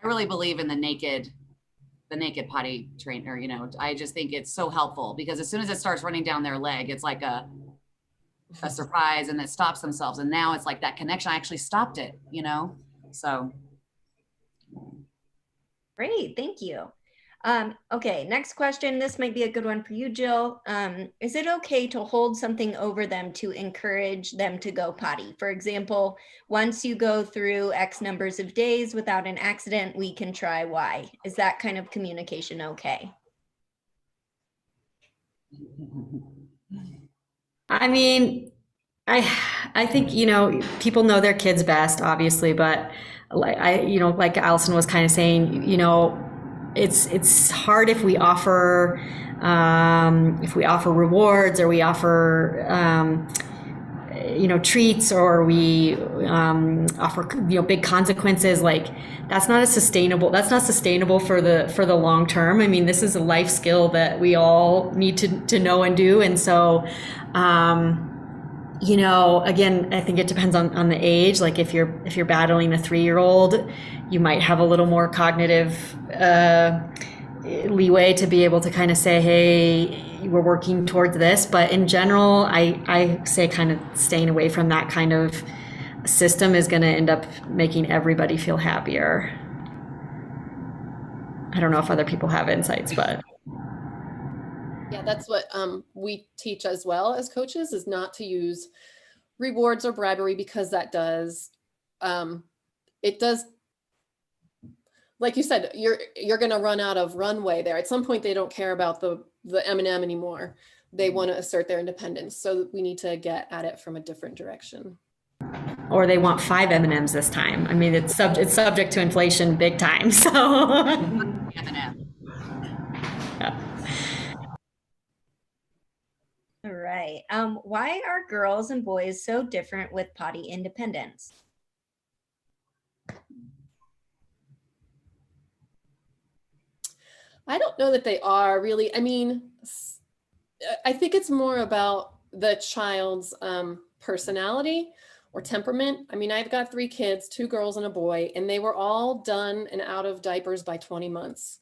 I really believe in the naked potty trainer, you know. I just think it's so helpful, because as soon as it starts running down their leg, it's like a surprise and it stops themselves. And now it's like that connection, I actually stopped it, you know? So. Great, thank you. Okay, next question. This might be a good one for you, Jill. Is it okay to hold something over them to encourage them to go potty? For example, once you go through X numbers of days without an accident, we can try Y. Is that kind of communication okay? I mean, I think, you know, people know their kids best, obviously, but like Allison was kind of saying, you know, it's hard if we offer rewards, or we offer you know, treats, or we offer, you know, big consequences. Like that's not sustainable for the long term. I mean, this is a life skill that we all need to know and do. And so you know, again, I think it depends on the age. Like if you're battling a 3-year-old, you might have a little more cognitive leeway to be able to kind of say, hey, we're working towards this. But in general, I say kind of staying away from that kind of system is going to end up making everybody feel happier. I don't know if other people have insights, but. Yeah, that's what we teach as well as coaches, is not to use rewards or bribery, because that does, it does, like you said, you're going to run out of runway there. At some point, they don't care about the M&M anymore. They want to assert their independence. So we need to get at it from a different direction. Or they want 5 M&Ms this time. I mean, it's subject to inflation big time. So. M&M. Yeah. All right. Why are girls and boys so different with potty independence? I don't know that they are really. I mean, I think it's more about the child's personality or temperament. I mean, I've got 3 kids, 2 girls and a boy, and they were all done and out of diapers by 20 months.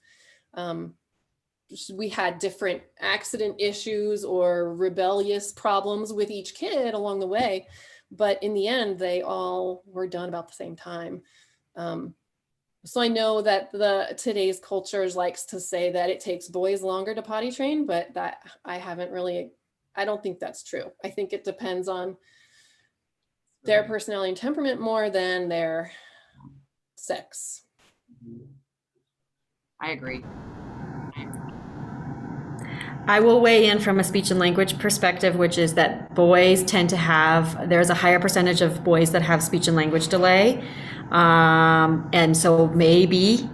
We had different accident issues or rebellious problems with each kid along the way, but in the end, they all were done about the same time. So I know that today's culture likes to say that it takes boys longer to potty train, but that I don't think that's true. I think it depends on their personality and temperament more than their sex. I agree. I will weigh in from a speech and language perspective, which is that boys tend to there's a higher percentage of boys that have speech and language delay. And so maybe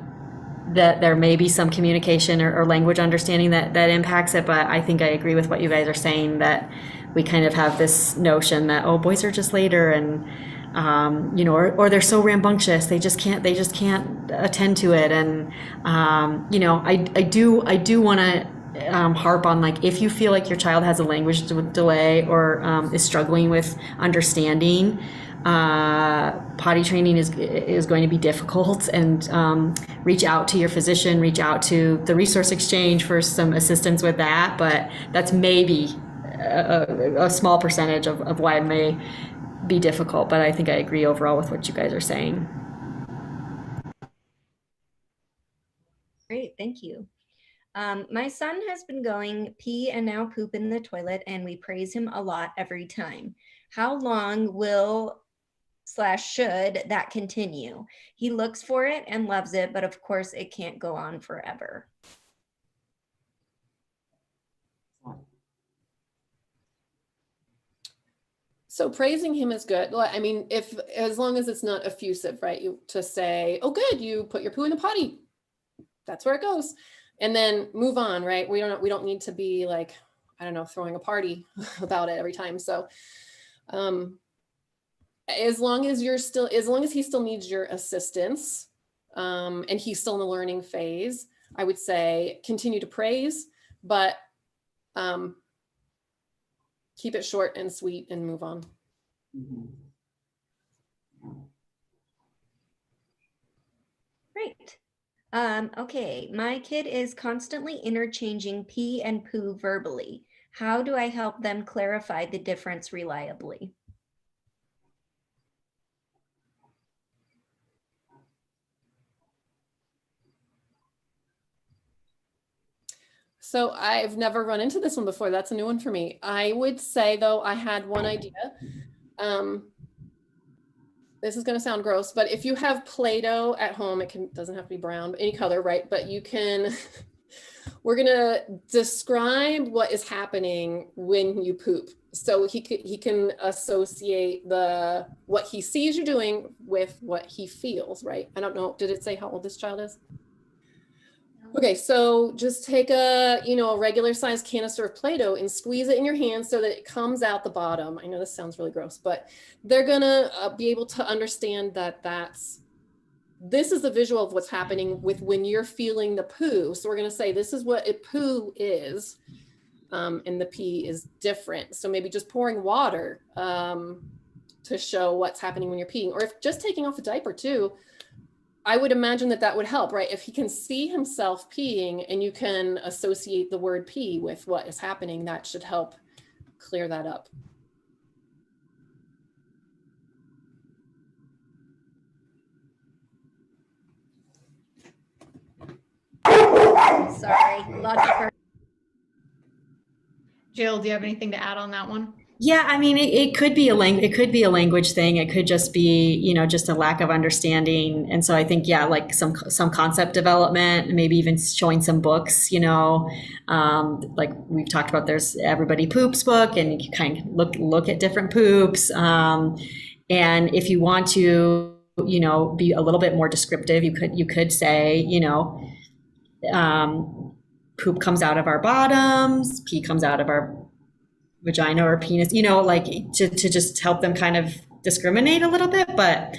that there may be some communication or language understanding that impacts it. But I think I agree with what you guys are saying, that we kind of have this notion that, oh, boys are just later, and you know, or they're so rambunctious, they just can't attend to it. And you know, I do want to harp on, like, if you feel like your child has a language delay or is struggling with understanding, potty training is going to be difficult, and reach out to your physician, reach out to the resource exchange for some assistance with that. But that's maybe a small percentage of why it may be difficult. But I think I agree overall with what you guys are saying. Great, thank you. My son has been going pee and now poop in the toilet, and we praise him a lot every time. How long should that continue? He looks for it and loves it, but of course it can't go on forever. So praising him is good. I mean, as long as it's not effusive, right? You to say, oh, good, you put your poo in the potty. That's where it goes. And then move on, right? We don't need to be like, I don't know, throwing a party about it every time. So as long as he still needs your assistance, and he's still in the learning phase, I would say continue to praise, but keep it short and sweet and move on. Great. Okay, my kid is constantly interchanging pee and poo verbally. How do I help them clarify the difference reliably? So I've never run into this one before. That's a new one for me. I would say, though, I had one idea. This is going to sound gross, but if you have Play-Doh at home, doesn't have to be brown, but any color, right? But you can, we're going to describe what is happening when you poop. So he can associate what he sees you doing with what he feels, right? I don't know. Did it say how old this child is? Okay, so just take a regular sized canister of Play-Doh and squeeze it in your hand so that it comes out the bottom. I know this sounds really gross, but they're gonna be able to understand that this is the visual of what's happening with when you're feeling the poo. So we're gonna say this is what a poo is, and the pee is different. So maybe just pouring water to show what's happening when you're peeing, or if just taking off a diaper too. I would imagine that would help, right? If he can see himself peeing and you can associate the word pee with what is happening, that should help clear that up. Sorry, logical. Jill, do you have anything to add on that one? Yeah, I mean, it could be a language thing. It could just be, just a lack of understanding. And so I think, yeah, like some concept development, maybe even showing some books, like we've talked about, there's Everybody Poops book, and you can kind of look at different poops. And if you want to, be a little bit more descriptive, you could say, poop comes out of our bottoms, pee comes out of our vagina or penis, like to just help them kind of discriminate a little bit. But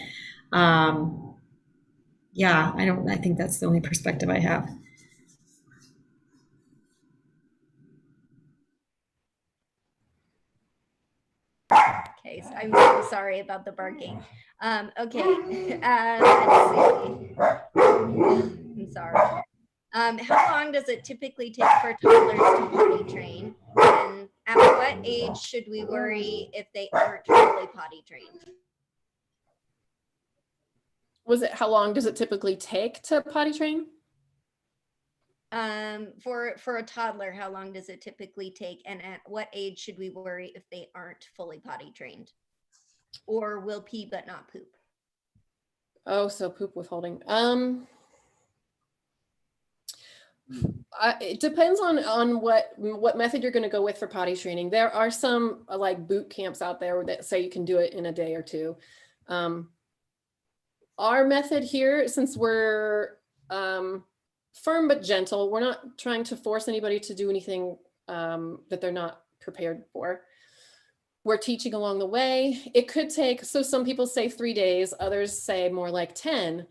yeah, I think that's the only perspective I have. Okay, so I'm so sorry about the barking. Okay, let's see. I'm sorry. How long does it typically take for toddlers to potty train? And at what age should we worry if they aren't fully potty trained? Was it how long does it typically take to potty train? For a toddler, how long does it typically take? And at what age should we worry if they aren't fully potty trained? Or will pee but not poop? Oh, so poop withholding. It depends on what method you're going to go with for potty training. There are some like boot camps out there that say you can do it in a day or two. Our method here, since we're firm but gentle, we're not trying to force anybody to do anything that they're not prepared for. We're teaching along the way. It could take, so some people say 3 days, others say more like 10.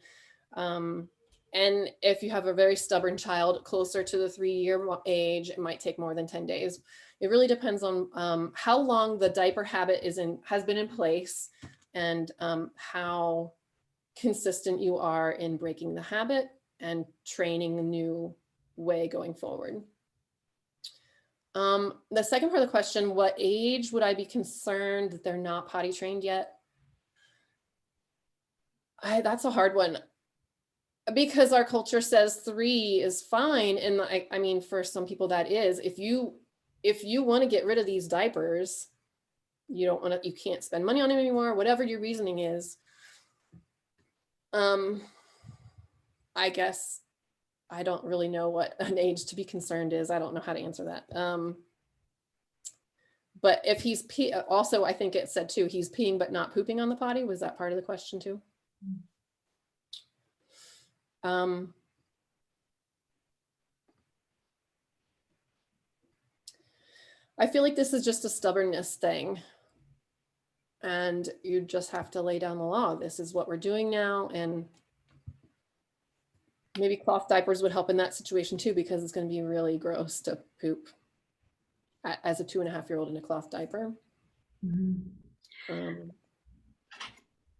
And if you have a very stubborn child closer to the 3-year age, it might take more than 10 days. It really depends on how long the diaper habit has been in place, and how consistent you are in breaking the habit and training a new way going forward. The second part of the question, what age would I be concerned that they're not potty trained yet? That's a hard one, because our culture says 3 is fine. And I mean, for some people that is, if you want to get rid of these diapers, you can't spend money on them anymore, whatever your reasoning is. I guess I don't really know what an age to be concerned is. I don't know how to answer that. But if he's also, I think it said too, he's peeing but not pooping on the potty. Was that part of the question too? I feel like this is just a stubbornness thing, and you just have to lay down the law. This is what we're doing now, and maybe cloth diapers would help in that situation too, because it's going to be really gross to poop as a 2.5-year-old in a cloth diaper. And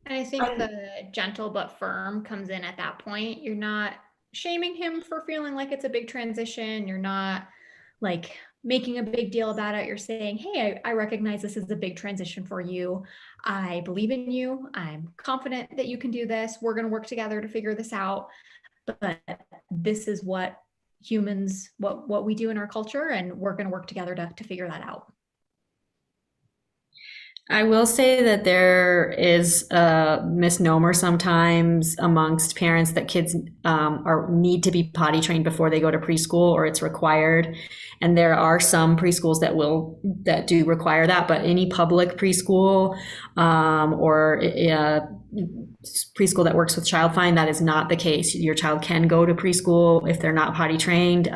I think the gentle but firm comes in at that point. You're not shaming him for feeling like it's a big transition. You're not like making a big deal about it. You're saying, hey, I recognize this is a big transition for you. I believe in you. I'm confident that you can do this. We're going to work together to figure this out. But this is what humans, what we do in our culture, and we're going to work together to figure that out. I will say that there is a misnomer sometimes amongst parents that kids need to be potty trained before they go to preschool, or it's required. And there are some preschools that do require that, but any public preschool or preschool that works with Child Find, that is not the case. Your child can go to preschool if they're not potty trained.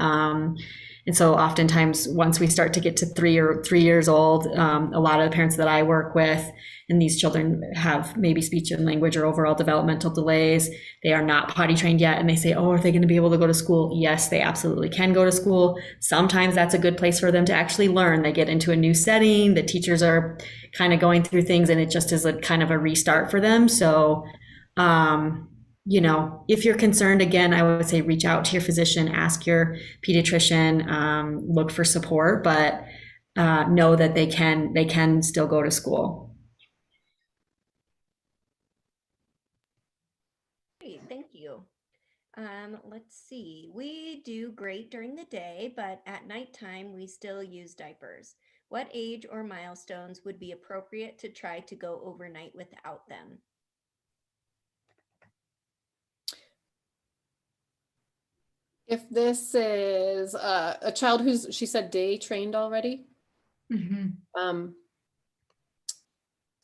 And so oftentimes once we start to get to 3 years old, a lot of the parents that I work with, and these children have maybe speech and language or overall developmental delays, they are not potty trained yet. And they say, oh, are they going to be able to go to school? Yes, they absolutely can go to school. Sometimes that's a good place for them to actually learn. They get into a new setting, the teachers are kind of going through things, and it just is a kind of a restart for them. So, you know, if you're concerned, again, I would say reach out to your physician, ask your pediatrician, look for support, but know that they can still go to school. Great, thank you. Let's see. We do great during the day, but at nighttime we still use diapers. What age or milestones would be appropriate to try to go overnight without them? If this is a child who's, she said, day trained already,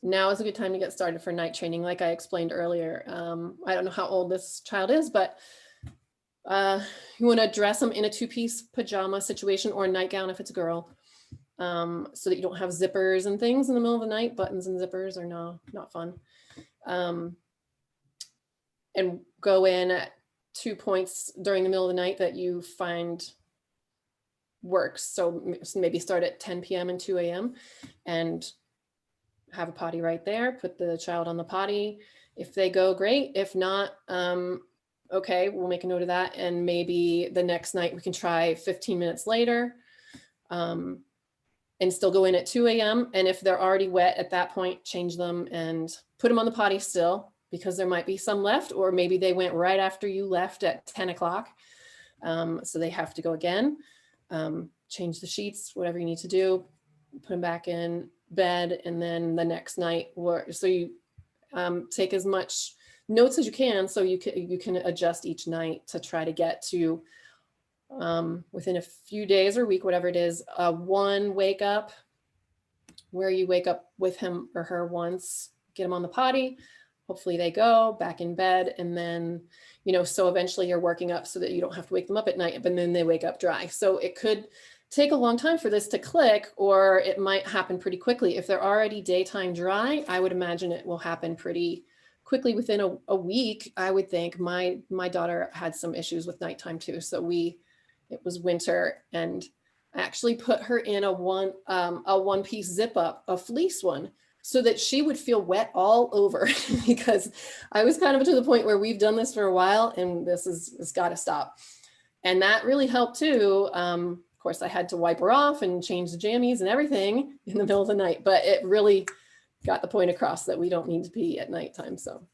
now is a good time to get started for night training. Like I explained earlier, I don't know how old this child is, but you want to dress them in a 2-piece pajama situation or a nightgown if it's a girl, so that you don't have zippers and things in the middle of the night. Buttons and zippers are not fun. And go in at 2 points during the middle of the night that you find works. So maybe start at 10 p.m. and 2 a.m. and have a potty right there, put the child on the potty. If they go, great. If not, okay, we'll make a note of that. And maybe the next night we can try 15 minutes later and still go in at 2 a.m. And if they're already wet at that point, change them and put them on the potty still, because there might be some left, or maybe they went right after you left at 10 o'clock. So they have to go again, change the sheets, whatever you need to do, put them back in bed. And then the next night, so you take as much notes as you can, so you can adjust each night to try to get to within a few days or week, whatever it is, one wake up where you wake up with him or her once, get them on the potty. Hopefully they go back in bed, and then, you know, so eventually you're working up so that you don't have to wake them up at night, but then they wake up dry. So it could take a long time for this to click, or it might happen pretty quickly. If they're already daytime dry, I would imagine it will happen pretty quickly within a week. I would think. My daughter had some issues with nighttime too. So it was winter, and I actually put her in a one-piece zip up, a fleece one, so that she would feel wet all over, because I was kind of to the point where we've done this for a while and this has got to stop. And that really helped too. Of course, I had to wipe her off and change the jammies and everything in the middle of the night, but it really got the point across that we don't need to pee at nighttime. So.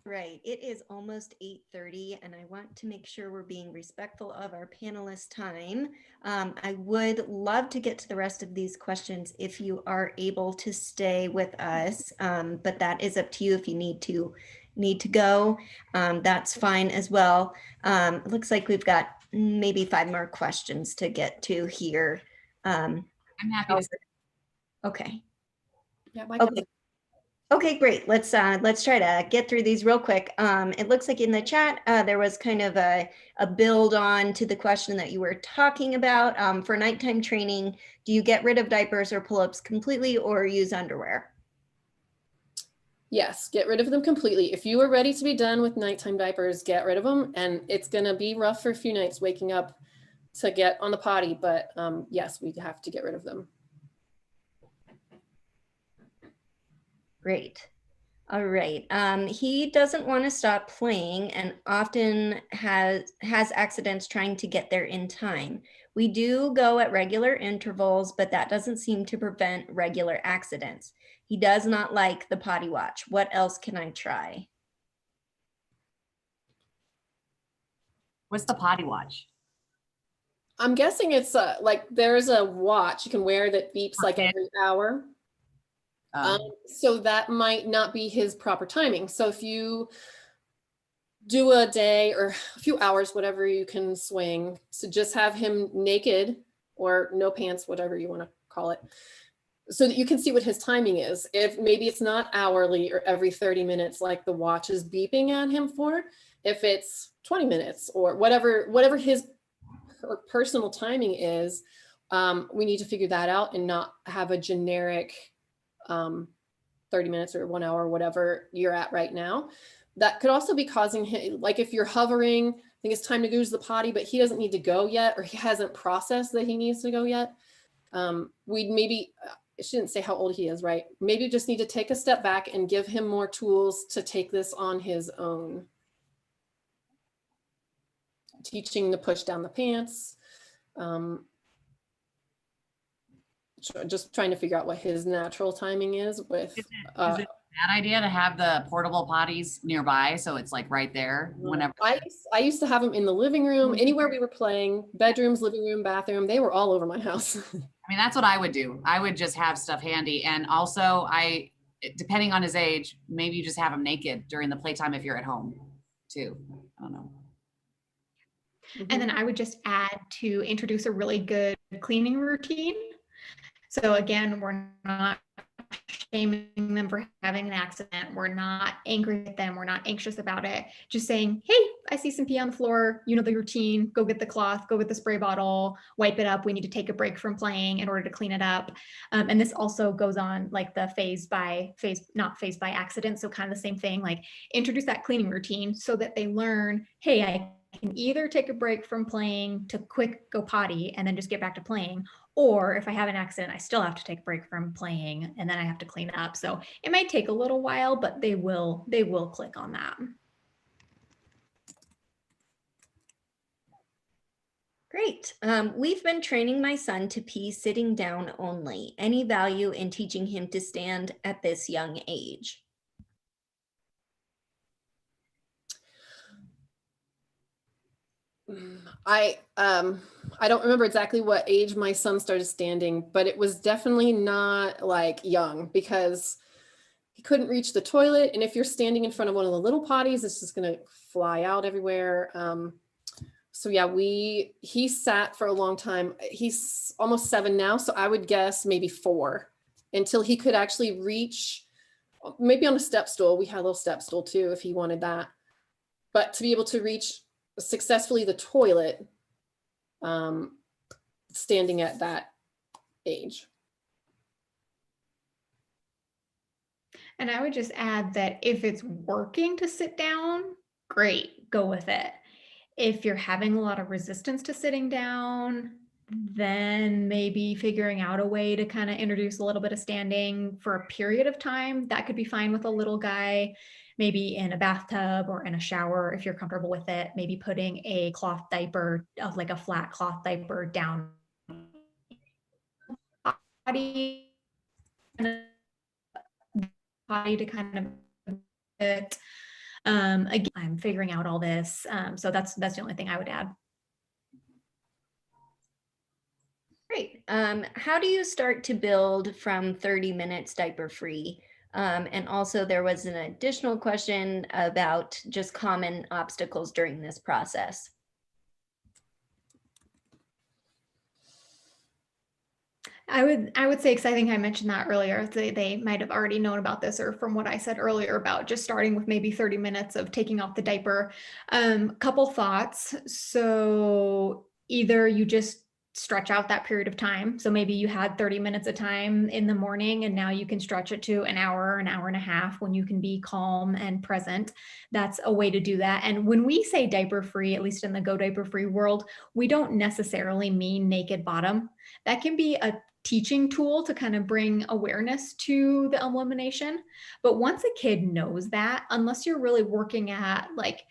Right. It is almost 8:30, and I want to make sure we're being respectful of our panelists' time. I would love to get to the rest of these questions if you are able to stay with us, but that is up to you. If you need to go, that's fine as well. It looks like we've got maybe 5 more questions to get to here. I'm happy to. Okay. Yeah, okay. Okay, great. Let's try to get through these real quick. It looks like in the chat, there was kind of a build on to the question that you were talking about. For nighttime training, do you get rid of diapers or pull-ups completely, or use underwear? Yes, get rid of them completely. If you are ready to be done with nighttime diapers, get rid of them. And it's going to be rough for a few nights waking up to get on the potty, but yes, we have to get rid of them. Great. All right. He doesn't want to stop playing and often has accidents trying to get there in time. We do go at regular intervals, but that doesn't seem to prevent regular accidents. He does not like the potty watch. What else can I try? What's the potty watch? I'm guessing it's like there's a watch you can wear that beeps like every hour. So that might not be his proper timing. So if you do a day or a few hours, whatever you can swing, so just have him naked or no pants, whatever you want to call it, so that you can see what his timing is. If maybe it's not hourly or every 30 minutes like the watch is beeping at him for, if it's 20 minutes or whatever his personal timing is, we need to figure that out and not have a generic 30 minutes or 1 hour, whatever you're at right now. That could also be causing him, like if you're hovering, I think it's time to go to the potty, but he doesn't need to go yet, or he hasn't processed that he needs to go yet. We'd maybe, I shouldn't say how old he is, right? Maybe just need to take a step back and give him more tools to take this on his own. Teaching to push down the pants. Just trying to figure out what his natural timing is with. Is it a bad idea to have the portable potties nearby, so it's like right there whenever? I used to have them in the living room, anywhere we were playing, bedrooms, living room, bathroom, they were all over my house. I mean, that's what I would do. I would just have stuff handy. And also depending on his age, maybe you just have him naked during the playtime if you're at home too. I don't know. And then I would just add to introduce a really good cleaning routine. So again, we're not shaming them for having an accident. We're not angry at them. We're not anxious about it. Just saying, hey, I see some pee on the floor. You know the routine. Go get the cloth, go get the spray bottle, wipe it up. We need to take a break from playing in order to clean it up. And this also goes on like the not phase by accident. So kind of the same thing, like introduce that cleaning routine so that they learn, hey, I can either take a break from playing to quick go potty and then just get back to playing, or if I have an accident, I still have to take a break from playing and then I have to clean up. So it might take a little while, but they will click on that. Great. We've been training my son to pee sitting down only. Any value in teaching him to stand at this young age? I don't remember exactly what age my son started standing, but it was definitely not like young, because he couldn't reach the toilet. And if you're standing in front of one of the little potties, it's just going to fly out everywhere. So yeah, he sat for a long time. He's almost 7 now. So I would guess maybe 4 until he could actually reach, maybe on a step stool. We had a little step stool too, if he wanted that, but to be able to reach successfully the toilet, standing at that age. And I would just add that if it's working to sit down, great, go with it. If you're having a lot of resistance to sitting down, then maybe figuring out a way to kind of introduce a little bit of standing for a period of time, that could be fine with a little guy. Maybe in a bathtub or in a shower, if you're comfortable with it, maybe putting a cloth diaper, like a flat cloth diaper down body to kind of it. Again, I'm figuring out all this. So that's the only thing I would add. Great. How do you start to build from 30 minutes diaper free? And also there was an additional question about just common obstacles during this process. I would say, because I think I mentioned that earlier, they might have already known about this, or from what I said earlier about just starting with maybe 30 minutes of taking off the diaper. Couple thoughts. So either you just stretch out that period of time. So maybe you had 30 minutes of time in the morning and now you can stretch it to an hour and a half when you can be calm and present. That's a way to do that. And when we say diaper free, at least in the Go Diaper Free world, we don't necessarily mean naked bottom. That can be a teaching tool to kind of bring awareness to the elimination. But once a kid knows that, unless you're really working at like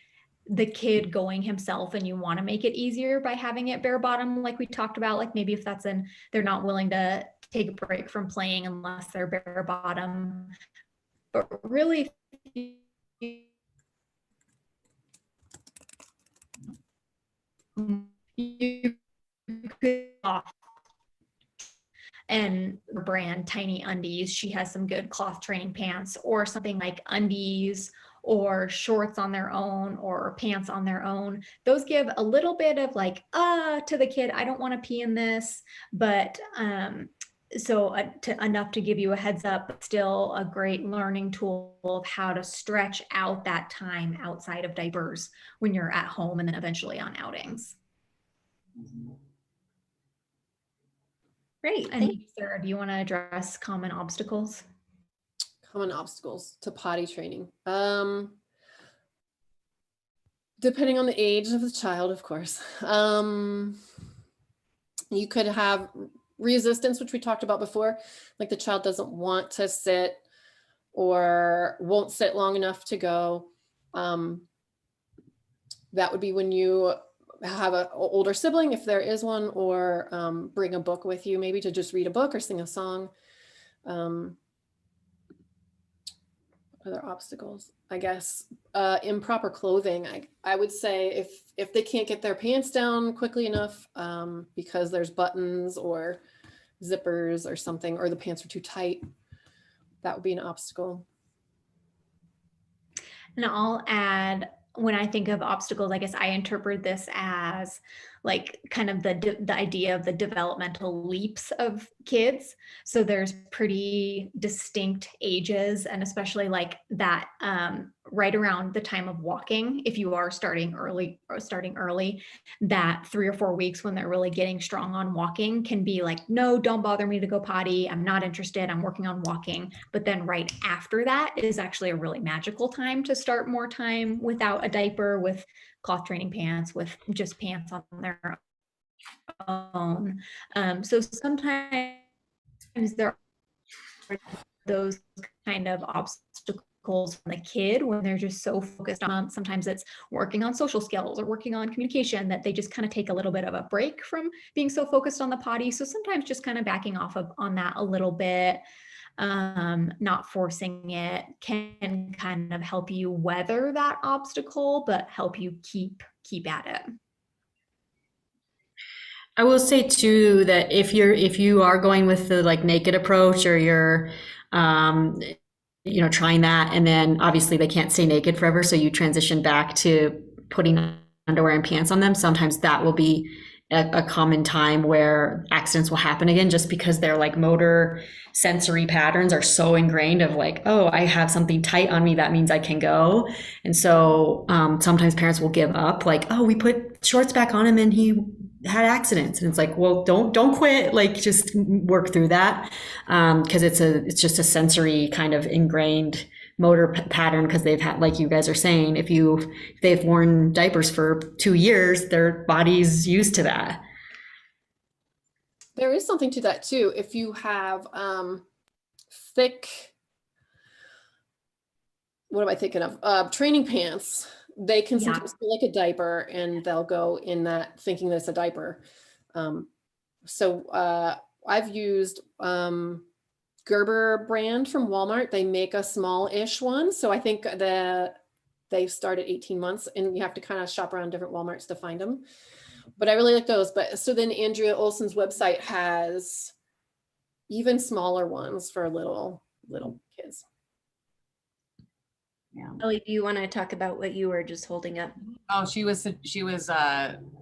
the kid going himself and you want to make it easier by having it bare bottom, like we talked about, like maybe if that's they're not willing to take a break from playing unless they're bare bottom. But really, you could and brand Tiny Undies, she has some good cloth training pants, or something like undies or shorts on their own or pants on their own. Those give a little bit of like, to the kid, I don't want to pee in this, but enough to give you a heads up, but still a great learning tool of how to stretch out that time outside of diapers when you're at home and then eventually on outings. Great. And Sarah, do you want to address common obstacles? Common obstacles to potty training. Depending on the age of the child, of course. You could have resistance, which we talked about before, like the child doesn't want to sit or won't sit long enough to go. That would be when you have an older sibling, if there is one, or bring a book with you, maybe to just read a book or sing a song. Other obstacles, I guess, improper clothing. I would say if they can't get their pants down quickly enough because there's buttons or zippers or something, or the pants are too tight, that would be an obstacle. And I'll add, when I think of obstacles, I guess I interpret this as like kind of the idea of the developmental leaps of kids. So there's pretty distinct ages, and especially like that right around the time of walking, if you are starting early, that 3 or 4 weeks when they're really getting strong on walking can be like, no, don't bother me to go potty. I'm not interested. I'm working on walking. But then right after that is actually a really magical time to start more time without a diaper, with cloth training pants, with just pants on their own. So sometimes there are those kind of obstacles from the kid when they're just so focused on, sometimes it's working on social skills or working on communication, that they just kind of take a little bit of a break from being so focused on the potty. So sometimes just kind of backing off on that a little bit, not forcing it, can kind of help you weather that obstacle, but help you keep at it. I will say too that if you are going with the like naked approach, or you're trying that, and then obviously they can't stay naked forever, so you transition back to putting underwear and pants on them, sometimes that will be a common time where accidents will happen again, just because their like motor sensory patterns are so ingrained of like, oh, I have something tight on me, that means I can go. And so sometimes parents will give up, like, oh, we put shorts back on him and he had accidents. And it's like, well, don't quit, like just work through that, because it's just a sensory kind of ingrained motor pattern, because they've had, like you guys are saying, if they've worn diapers for 2 years, their body's used to that. There is something to that too. If you have thick, what am I thinking of? Training pants, they can sometimes feel like a diaper, and they'll go in that thinking that it's a diaper. So I've used Gerber brand from Walmart. They make a small-ish one. So I think that they start at 18 months, and you have to kind of shop around different Walmarts to find them. But I really like those. But so then Andrea Olson's website has even smaller ones for little kids. Yeah. Ellie, do you want to talk about what you were just holding up? Oh, she was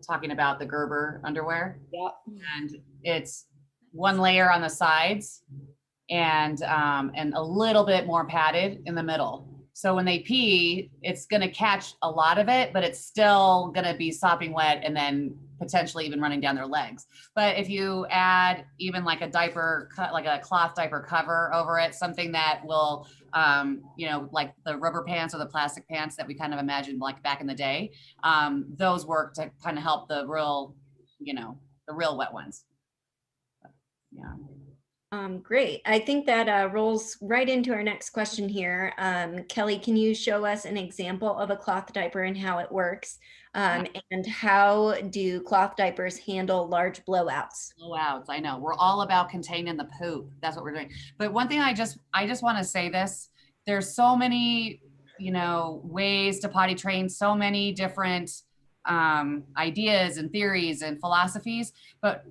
talking about the Gerber underwear. Yeah. And it's one layer on the sides, and a little bit more padded in the middle. So when they pee, it's going to catch a lot of it, but it's still going to be sopping wet and then potentially even running down their legs. But if you add even like a diaper, like a cloth diaper cover over it, something that will, like the rubber pants or the plastic pants that we kind of imagined like back in the day, those work to kind of help the real wet ones. Yeah. Great. I think that rolls right into our next question here. Kelly, can you show us an example of a cloth diaper and how it works? And how do cloth diapers handle large blowouts? Blowouts, I know. We're all about containing the poop. That's what we're doing. But one thing I just want to say this, there's so many, ways to potty train, so many different ideas and theories and philosophies, but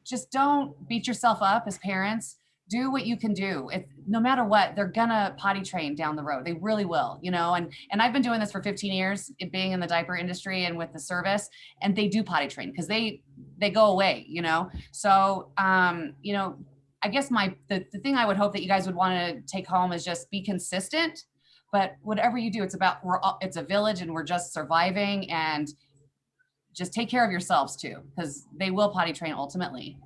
just don't beat yourself up as parents. Do what you can do. If no matter what, they're gonna potty train down the road. They really will, and I've been doing this for 15 years, being in the diaper industry and with the service, and they do potty train because they go away, So, I guess the thing I would hope that you guys would want to take home is just be consistent. But whatever you do, it's a village, and we're just surviving, and just take care of yourselves too, because they will potty train ultimately.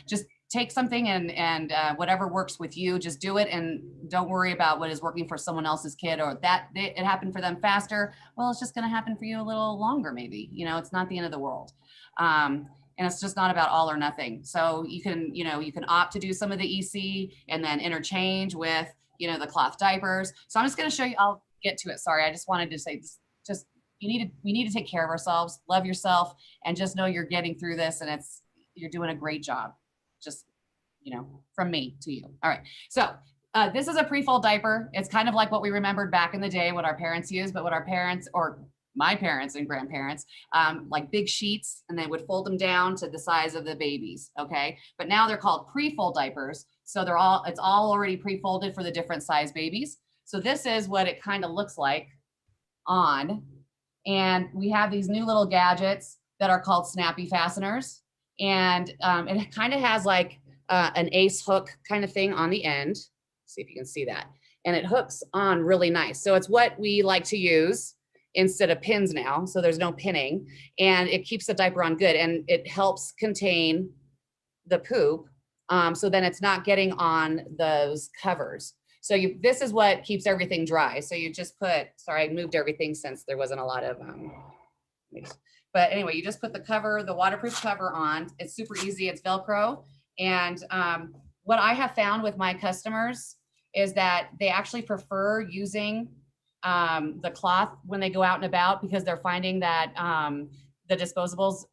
Just take something and whatever works with you, just do it, and don't worry about what is working for someone else's kid, or that it happened for them faster. Well, it's just going to happen for you a little longer, maybe. It's not the end of the world. And it's just not about all or nothing. So you can opt to do some of the EC and then interchange with, the cloth diapers. So I'm just going to show you, I'll get to it. Sorry. I just wanted to say just, we need to take care of ourselves, love yourself, and just know you're getting through this, and you're doing a great job. Just, from me to you. All right. So this is a pre-fold diaper. It's kind of like what we remembered back in the day, what our parents used, but what our parents, or my parents and grandparents, like big sheets, and they would fold them down to the size of the babies. Okay. But now they're called pre-fold diapers. So it's all already pre-folded for the different size babies. So this is what it kind of looks like on. And we have these new little gadgets that are called snappy fasteners. And it kind of has like an ace hook kind of thing on the end. See if you can see that. And it hooks on really nice. So it's what we like to use instead of pins now. So there's no pinning, and it keeps the diaper on good, and it helps contain the poop. So then it's not getting on those covers. So this is what keeps everything dry. So you just sorry, I moved everything since there wasn't a lot of, but anyway, you just put the waterproof cover on. It's super easy. It's Velcro. And what I have found with my customers is that they actually prefer using the cloth when they go out and about, because they're finding that the disposables,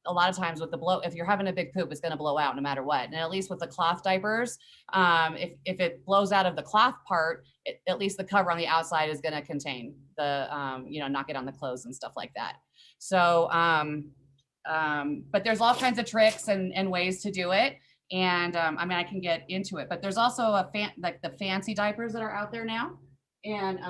a lot of times with if you're having a big poop, it's going to blow out no matter what. And at least with the cloth diapers, if it blows out of the cloth part, at least the cover on the outside is going to contain the, not get on the clothes and stuff like that. So, but there's all kinds of tricks and ways to do it. And I can get into it, but there's also like the fancy diapers that are out there now. And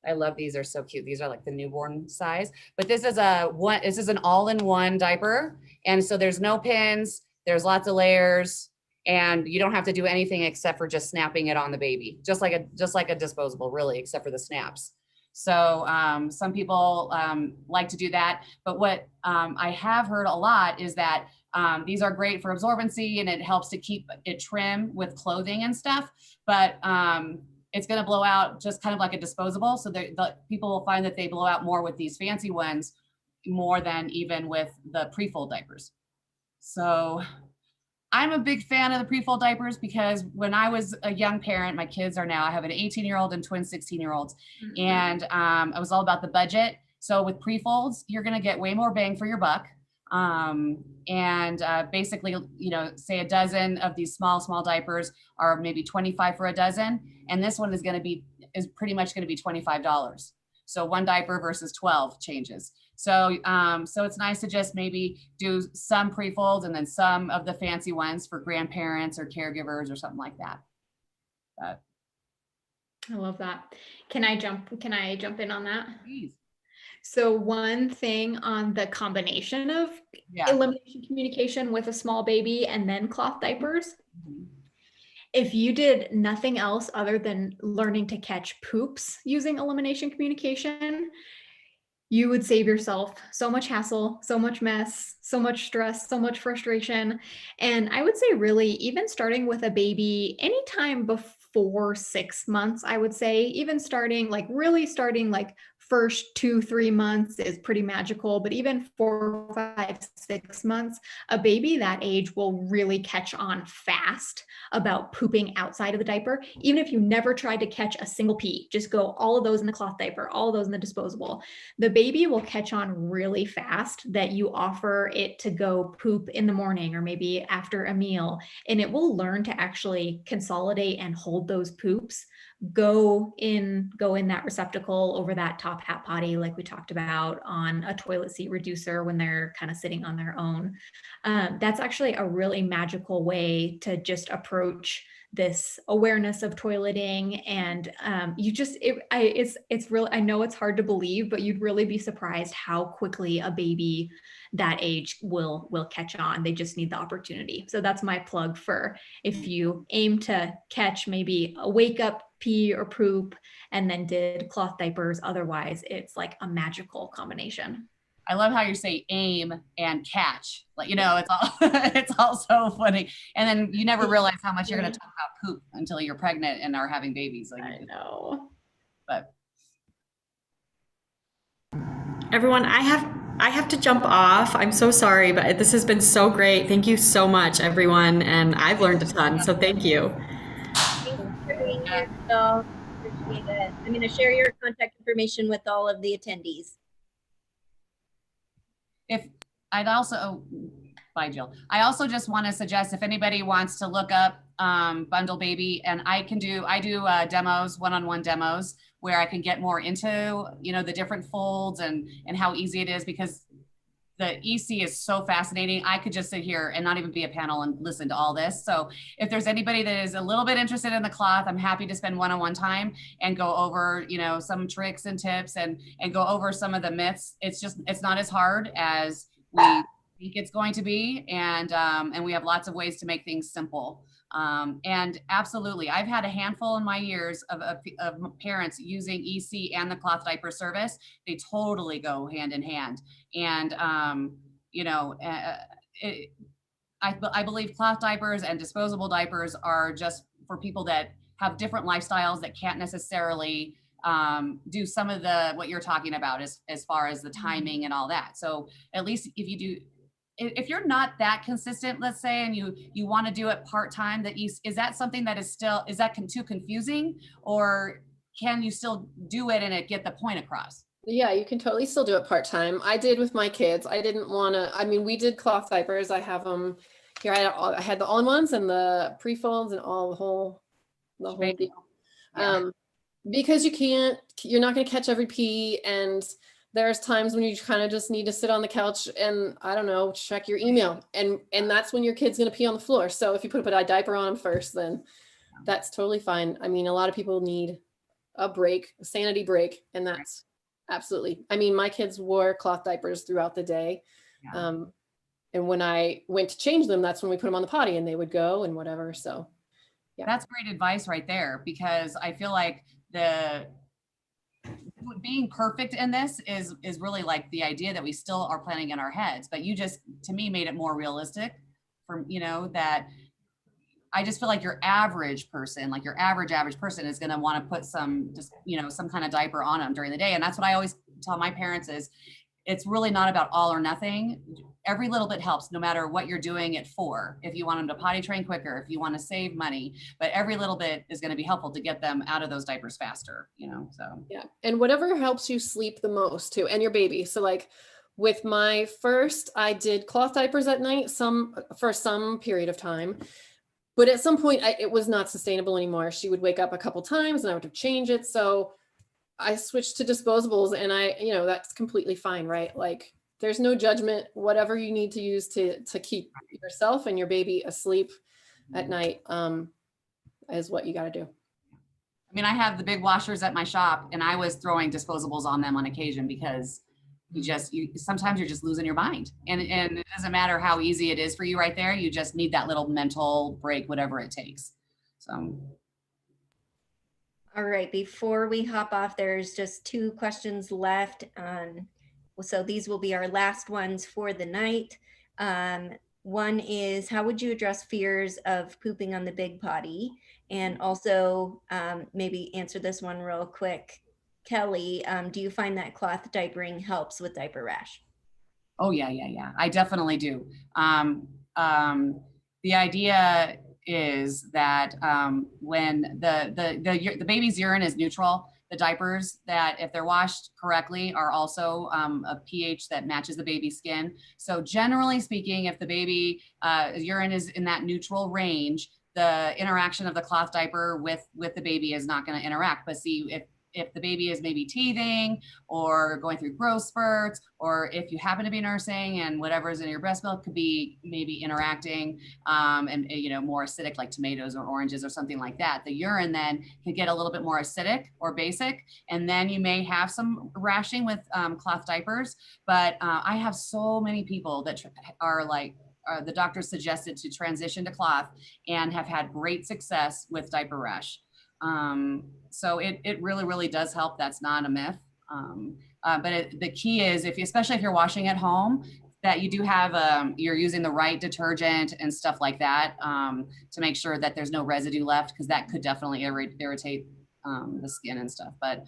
I love these. They're so cute. These are like the newborn size, but this is an all-in-one diaper. And so there's no pins, there's lots of layers, and you don't have to do anything except for just snapping it on the baby, just like a disposable, really, except for the snaps. So some people like to do that, but what I have heard a lot is that these are great for absorbency, and it helps to keep it trim with clothing and stuff, but it's going to blow out just kind of like a disposable. So the people will find that they blow out more with these fancy ones, more than even with the pre-fold diapers. So I'm a big fan of the pre-fold diapers, because when I was a young parent, my kids are now, I have an 18-year-old and twin 16-year-olds. Mm-hmm. And I was all about the budget. So with pre-folds, you're going to get way more bang for your buck. Basically, say a dozen of these small diapers are maybe $25 for a dozen. And this one is pretty much going to be $25. So one diaper versus 12 changes. So it's nice to just maybe do some pre-folds and then some of the fancy ones for grandparents or caregivers or something like that. I love that. Can I jump in on that? Please. So one thing on the combination of elimination communication with a small baby and then cloth diapers, mm-hmm. If you did nothing else other than learning to catch poops using elimination communication, you would save yourself so much hassle, so much mess, so much stress, so much frustration. And I would say really, even starting with a baby anytime before 6 months, I would say, even starting like first 2-3 months is pretty magical, but even 4, 5, 6 months, a baby that age will really catch on fast about pooping outside of the diaper. Even if you never tried to catch a single pee, just go all of those in the cloth diaper, all of those in the disposable. The baby will catch on really fast that you offer it to go poop in the morning or maybe after a meal, and it will learn to actually consolidate and hold those poops, go in that receptacle over that top hat potty like we talked about, on a toilet seat reducer when they're kind of sitting on their own. That's actually a really magical way to just approach this awareness of toileting. And it's really, I know it's hard to believe, but you'd really be surprised how quickly a baby that age will catch on. They just need the opportunity. So that's my plug for if you aim to catch maybe a wake up pee or poop and then did cloth diapers. Otherwise, it's like a magical combination. I love how you say aim and catch. Like, you know, it's all it's all so funny. And then you never realize how much you're going to talk about poop until you're pregnant and are having babies. Like, I know. But Everyone, I have to jump off. I'm so sorry, but this has been so great. Thank you so much, everyone, and I've learned a ton. So thank you. Thanks for being here, Jill. Appreciate it. I'm going to share your contact information with all of the attendees. Bye, Jill. I also just want to suggest if anybody wants to look up Bundle Baby, and I do demos, one-on-one demos, where I can get more into, you know, the different folds and how easy it is, because the EC is so fascinating. I could just sit here and not even be a panel and listen to all this. So if there's anybody that is a little bit interested in the cloth, I'm happy to spend one-on-one time and go over, you know, some tricks and tips and go over some of the myths. It's not as hard as we think it's going to be. And we have lots of ways to make things simple. And absolutely, I've had a handful in my years of parents using EC and the cloth diaper service. They totally go hand in hand. And, you know, I believe cloth diapers and disposable diapers are just for people that have different lifestyles that can't necessarily do some of what you're talking about as far as the timing and all that. So at least if you're not that consistent, let's say, and you want to do it part-time, is that something that is that too confusing, or can you still do it and get the point across? Yeah, you can totally still do it part-time. I did with my kids. I didn't want to, I mean, we did cloth diapers. I have them here. I had the all-in-ones and the pre-folds and all the whole deal. Yeah. Because you're not going to catch every pee, and there's times when you kind of just need to sit on the couch and, I don't know, check your email. And that's when your kid's going to pee on the floor. So if you put a diaper on them first, then that's totally fine. I mean, a lot of people need a sanity break. And that's absolutely, I mean, my kids wore cloth diapers throughout the day. Yeah. And when I went to change them, that's when we put them on the potty and they would go and whatever. So yeah. That's great advice right there, because I feel like being perfect in this is really like the idea that we still are planning in our heads, but you just, to me, made it more realistic for, you know, that I just feel like your average person, like your average person is going to want to put some kind of diaper on them during the day. And that's what I always tell my parents is, it's really not about all or nothing. Every little bit helps, no matter what you're doing it for. If you want them to potty train quicker, if you want to save money, but every little bit is going to be helpful to get them out of those diapers faster, you know? So yeah. And whatever helps you sleep the most too, and your baby. So like with my first, I did cloth diapers at night for some period of time, but at some point it was not sustainable anymore. She would wake up a couple times and I would have to change it. So I switched to disposables, and that's completely fine, right? Like there's no judgment. Whatever you need to use to keep yourself and your baby asleep at night is what you got to do. I mean, I have the big washers at my shop, and I was throwing disposables on them on occasion, because sometimes you're just losing your mind, and it doesn't matter how easy it is for you right there. You just need that little mental break, whatever it takes. So. All right, before we hop off, there's just 2 questions left. So these will be our last ones for the night. One is, how would you address fears of pooping on the big potty? And also maybe answer this one real quick. Kelly, do you find that cloth diapering helps with diaper rash? Oh yeah, I definitely do. The idea is that when the baby's urine is neutral, the diapers, that if they're washed correctly, are also a pH that matches the baby's skin. So generally speaking, if the baby urine is in that neutral range, the interaction of the cloth diaper with the baby is not going to interact. But see, if the baby is maybe teething or going through growth spurts, or if you happen to be nursing and whatever is in your breast milk could be maybe interacting and more acidic, like tomatoes or oranges or something like that, the urine then can get a little bit more acidic or basic, and then you may have some rashing with cloth diapers. But I have so many people that are like, the doctor suggested to transition to cloth and have had great success with diaper rash. So it really, really does help. That's not a myth. But the key is, especially if you're washing at home, that you do have, you're using the right detergent and stuff like that to make sure that there's no residue left, because that could definitely irritate the skin and stuff. But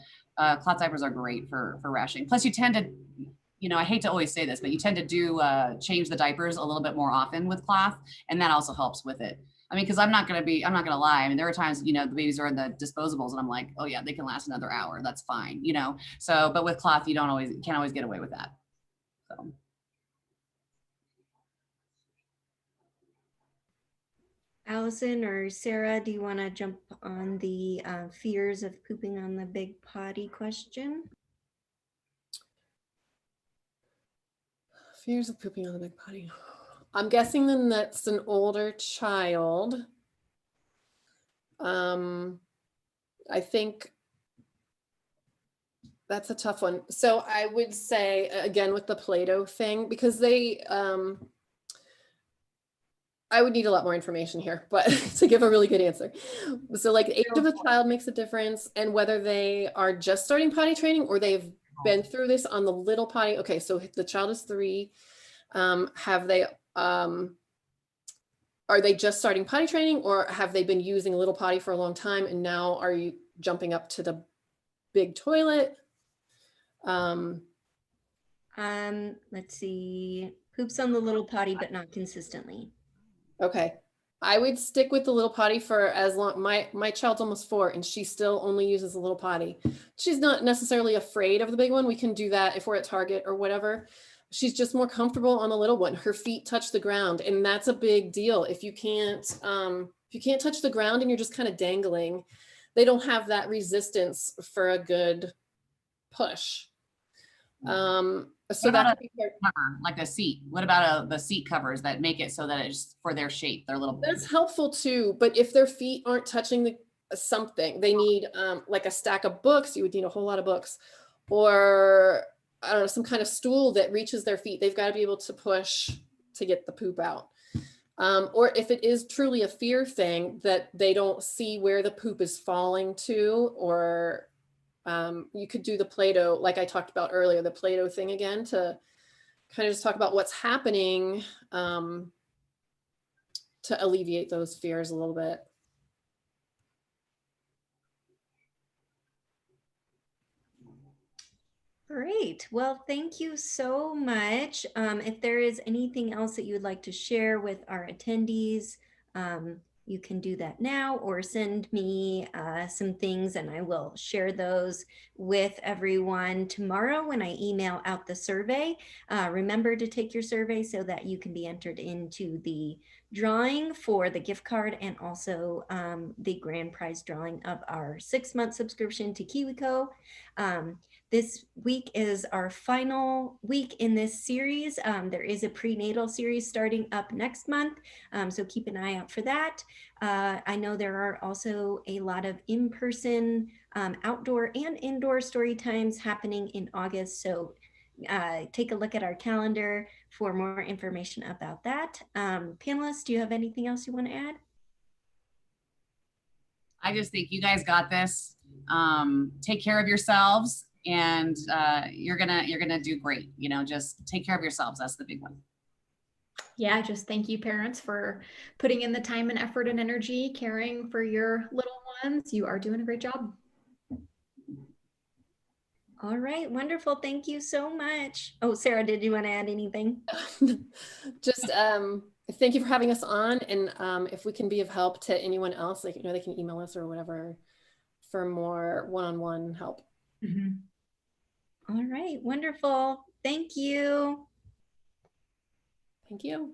cloth diapers are great for rashing. Plus you tend to, I hate to always say this, but you tend to do change the diapers a little bit more often with cloth, and that also helps with it. I mean, because I'm not gonna lie. I mean, there are times, the babies are in the disposables and I'm like, oh yeah, they can last another hour. That's fine, So, but with cloth, you can't always get away with that. So. Allison or Sarah, do you want to jump on the fears of pooping on the big potty question? Fears of pooping on the big potty. I'm guessing then that's an older child. I think that's a tough one. So I would say, again, with the Play-Doh thing, because I would need a lot more information here, but to give a really good answer. So like the age of the child makes a difference, and whether they are just starting potty training or they've been through this on the little potty. Okay, so the child is 3. Are they just starting potty training, or have they been using a little potty for a long time and now are you jumping up to the big toilet? Let's see. Poops on the little potty, but not consistently. Okay. I would stick with the little potty for as long. My child's almost 4 and she still only uses the little potty. She's not necessarily afraid of the big one. We can do that if we're at Target or whatever. She's just more comfortable on the little one. Her feet touch the ground, and that's a big deal. If you can't touch the ground and you're just kind of dangling, they don't have that resistance for a good push. So that's cover, like a seat. What about the seat covers that make it so that it's for their shape, their little? That's helpful too. But if their feet aren't touching something, they need like a stack of books. You would need a whole lot of books, or I don't know, some kind of stool that reaches their feet. They've got to be able to push to get the poop out. Or if it is truly a fear thing that they don't see where the poop is falling to, or you could do the Play-Doh, like I talked about earlier, the Play-Doh thing again, to kind of just talk about what's happening to alleviate those fears a little bit. Great. Well, thank you so much. If there is anything else that you would like to share with our attendees, you can do that now, or send me some things and I will share those with everyone tomorrow when I email out the survey. Remember to take your survey so that you can be entered into the drawing for the gift card, and also the grand prize drawing of our 6-month subscription to KiwiCo. This week is our final week in this series. There is a prenatal series starting up next month, so keep an eye out for that. I know there are also a lot of in-person, outdoor and indoor story times happening in August, so take a look at our calendar for more information about that. Panelists, do you have anything else you want to add? I just think you guys got this. Take care of yourselves, and you're gonna do great. Just take care of yourselves. That's the big one. Yeah, just thank you, parents, for putting in the time and effort and energy caring for your little ones. You are doing a great job. All right, wonderful. Thank you so much. Oh, Sarah, did you want to add anything? Just thank you for having us on, and if we can be of help to anyone else, like, you know, they can email us or whatever for more one-on-one help. All right, wonderful. Thank you. Thank you.